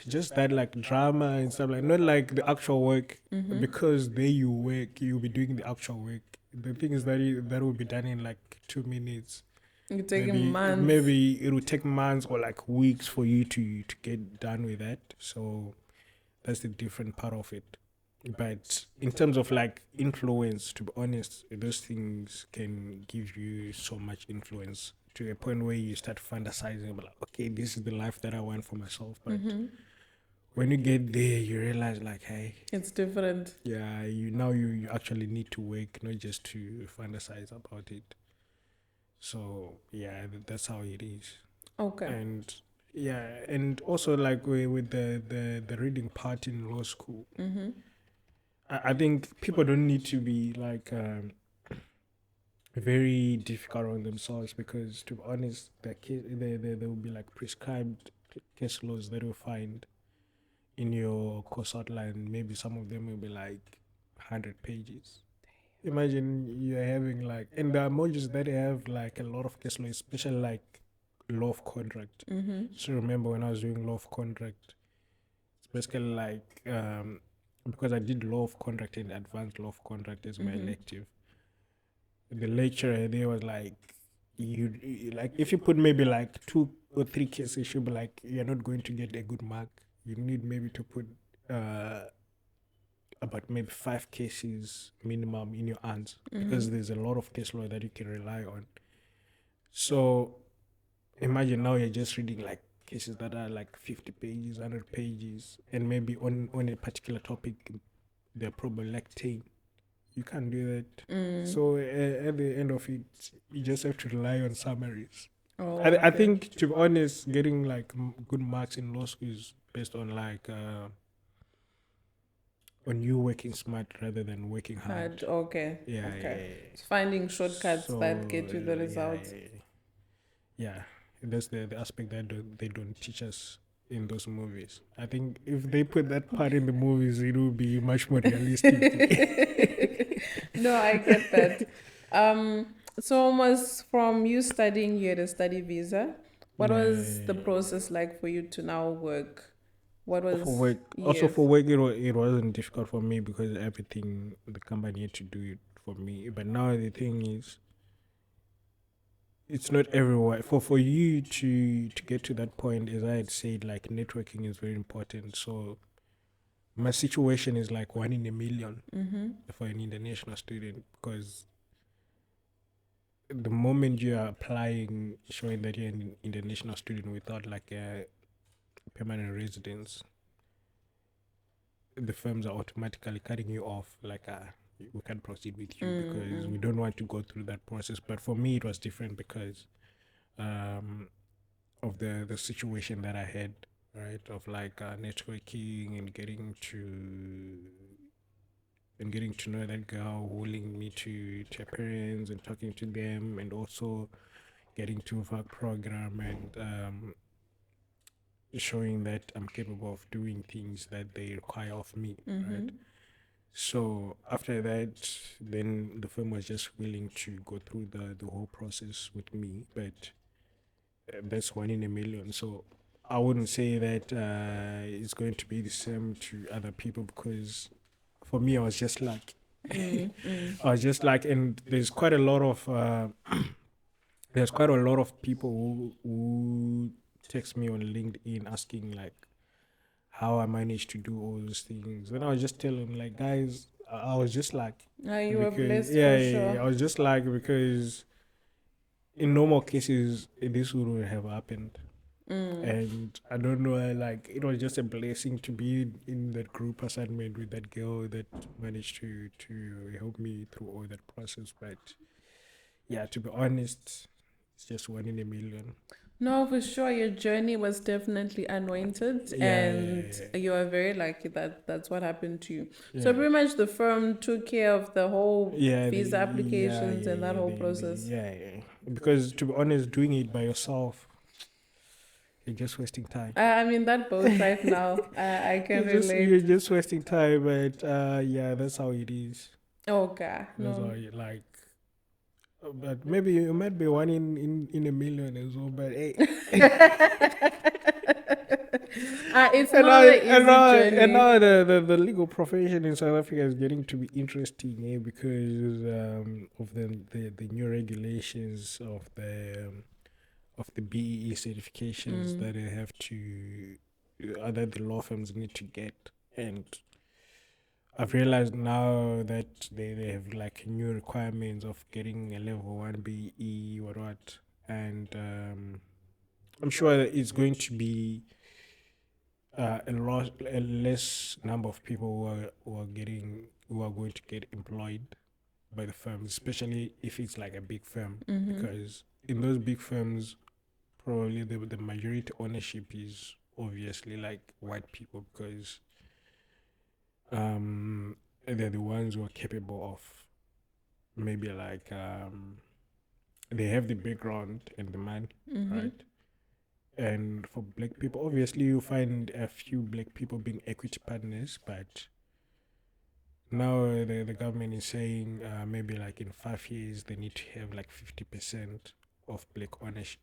just that like drama and stuff, like not like the actual work, because there you work, you'll be doing the actual work. The thing is that that will be done in like 2 minutes. You're taking Maybe months. it will take months or like weeks for you to get done with that. So that's the different part of it. But in terms of like influence, to be honest, those things can give you so much influence to a point where you start fantasizing about like, okay, this is the life that I want for myself. But when you get there, you realize like, hey, It's different. yeah, you actually need to work, not just to fantasize about it. So yeah, that's how it is. Okay. And yeah, and also like with the reading part in law school, I think people don't need to be like very difficult on themselves, because to be honest, there will be like prescribed case laws that you'll find in your course outline. Maybe some of them will be like 100 pages. Imagine you're having like, and the emojis that have like a lot of case law, especially like law of contract. So remember when I was doing law of contract, it's basically like because I did law of contract and advanced law of contract as my elective. The lecturer there was like, like if you put maybe like 2 or 3 cases, you'll be like, you're not going to get a good mark. You need maybe to put about maybe 5 cases minimum in your hands, because there's a lot of case law that you can rely on. So imagine now you're just reading like cases that are like 50 pages, 100 pages, and maybe on a particular topic, they're probably like 10. You can't do that. So at the end of it, you just have to rely on summaries. Oh, I okay. think, to be honest, getting like good marks in law school is based on like on you working smart rather than working hard. Okay. Yeah, Okay. It's finding shortcuts that get you the results. yeah. That's the aspect that they don't teach us in those movies. I think if they put that part in the movies, it will be much more realistic. No, I get that. So almost from you studying, you had a study visa. What was the process like for you to now work? What For was work, also yes. for work, it wasn't difficult for me because everything the company had to do it for me. But now the thing is, it's not everywhere. For you to get to that point, as I had said, like networking is very important. So my situation is like 1 in a million for an international student, because the moment you are applying, showing that you're an international student without like a permanent residence, the firms are automatically cutting you off. Like, we can't proceed with you because we don't want to go through that process. But for me, it was different because of the situation that I had, right? Of like networking and getting to know that girl who linked me to her parents and talking to them, and also getting to work program and showing that I'm capable of doing things that they require of me, right? So after that, then the firm was just willing to go through the whole process with me, but that's 1 in a million. So I wouldn't say that it's going to be the same to other people, because for me, I was just like, I was just like, and there's quite a lot of people who text me on LinkedIn asking like how I managed to do all those things. And I was just telling them like, guys, I was just like, You were because blessed for I sure. was just like, because in normal cases this wouldn't have happened. And I don't know, like it was just a blessing to be in that group assignment with that girl that managed to help me through all that process. But yeah, to be honest, it's just one in a million. No, for sure, your journey was definitely anointed, Yeah, and you are very lucky that that's what happened to you. yeah, So yeah. pretty much the firm took care of the whole Yeah, visa applications and that whole process. yeah. Because to be honest, doing it by yourself, you're just wasting time. I'm in that boat right now. I can You're relate. just wasting time, but yeah, that's how it is. Okay, That's how no. you like. But maybe you might be one in a million as well. But hey, It's not an easy and journey. now the legal profession in South Africa is getting to be interesting, because of the new regulations of the BEE certifications that they have to that the law firms need to get. And I've realized now that they have like new requirements of getting a level 1 BE or what. And I'm sure that it's going to be a less number of people who are going to get employed by the firms, especially if it's like a big firm, because in those big firms, probably the majority ownership is obviously like white people, because they're the ones who are capable of maybe like they have the background and the money, right? And for black people, obviously you find a few black people being equity partners, but now the government is saying maybe like in 5 years they need to have like 50% of black ownership.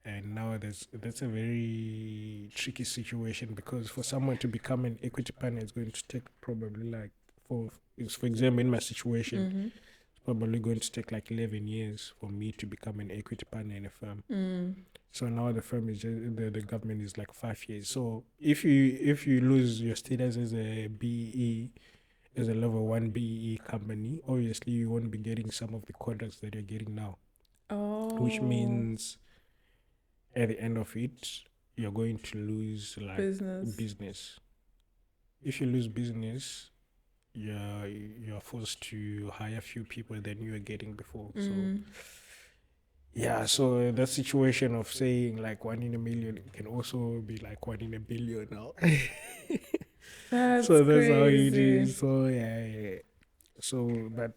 And now that's a very tricky situation, because for someone to become an equity partner, it's going to take probably like for example, in my situation, it's probably going to take like 11 years for me to become an equity partner in a firm. So now the firm is just, the government is like 5 years. So if you lose your status as a BE, as a level 1 BE company, obviously you won't be getting some of the contracts that you're getting now, which Oh, means at the end of it, you're going to lose like business. business. If you lose business, you're forced to hire few people than you were getting before. So yeah, so that situation of saying like one in a million can also be like one in a billion now. That's So that's how it crazy. is. So yeah. So but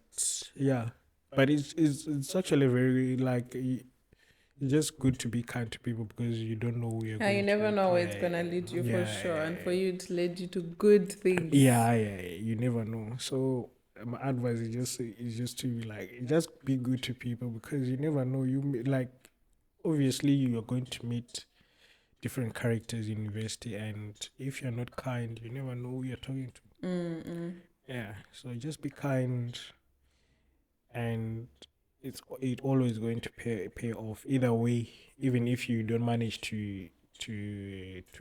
yeah, but it's actually very like it's just good to be kind to people, because you don't know who you're Yeah, you going to never meet. know where it's Yeah, gonna lead you for yeah, sure, and for yeah, you to lead you to good things. yeah, yeah. You never know. So my advice is just to be like, just be good to people, because you never know. Like obviously you're going to meet different characters in university, and if you're not kind, you never know who you're talking to. Yeah. So just be kind, and it always going to pay off either way. Even if you don't manage to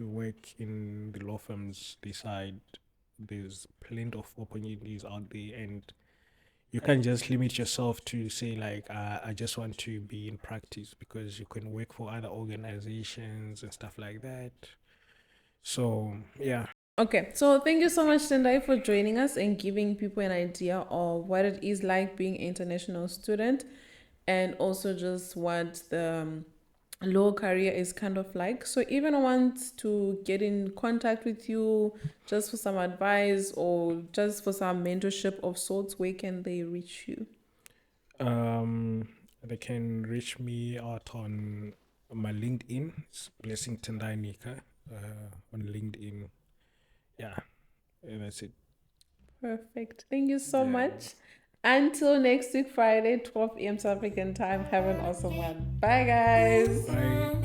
work in the law firms this side, there's plenty of opportunities out there, and you can't just limit yourself to say like I just want to be in practice, because you can work for other organizations and stuff like that. So yeah. Okay, so thank you so much, Tendai, for joining us and giving people an idea of what it is like being an international student, and also just what the law career is kind of like. So, even want to get in contact with you just for some advice or just for some mentorship of sorts, where can they reach you? They can reach me out on my LinkedIn. It's Blessing Tendai Nika on LinkedIn. Yeah, that's it. Perfect. Thank you so Yeah. much. Until next week, Friday, 12 p.m. South African time, have an awesome one. Bye, guys. Bye.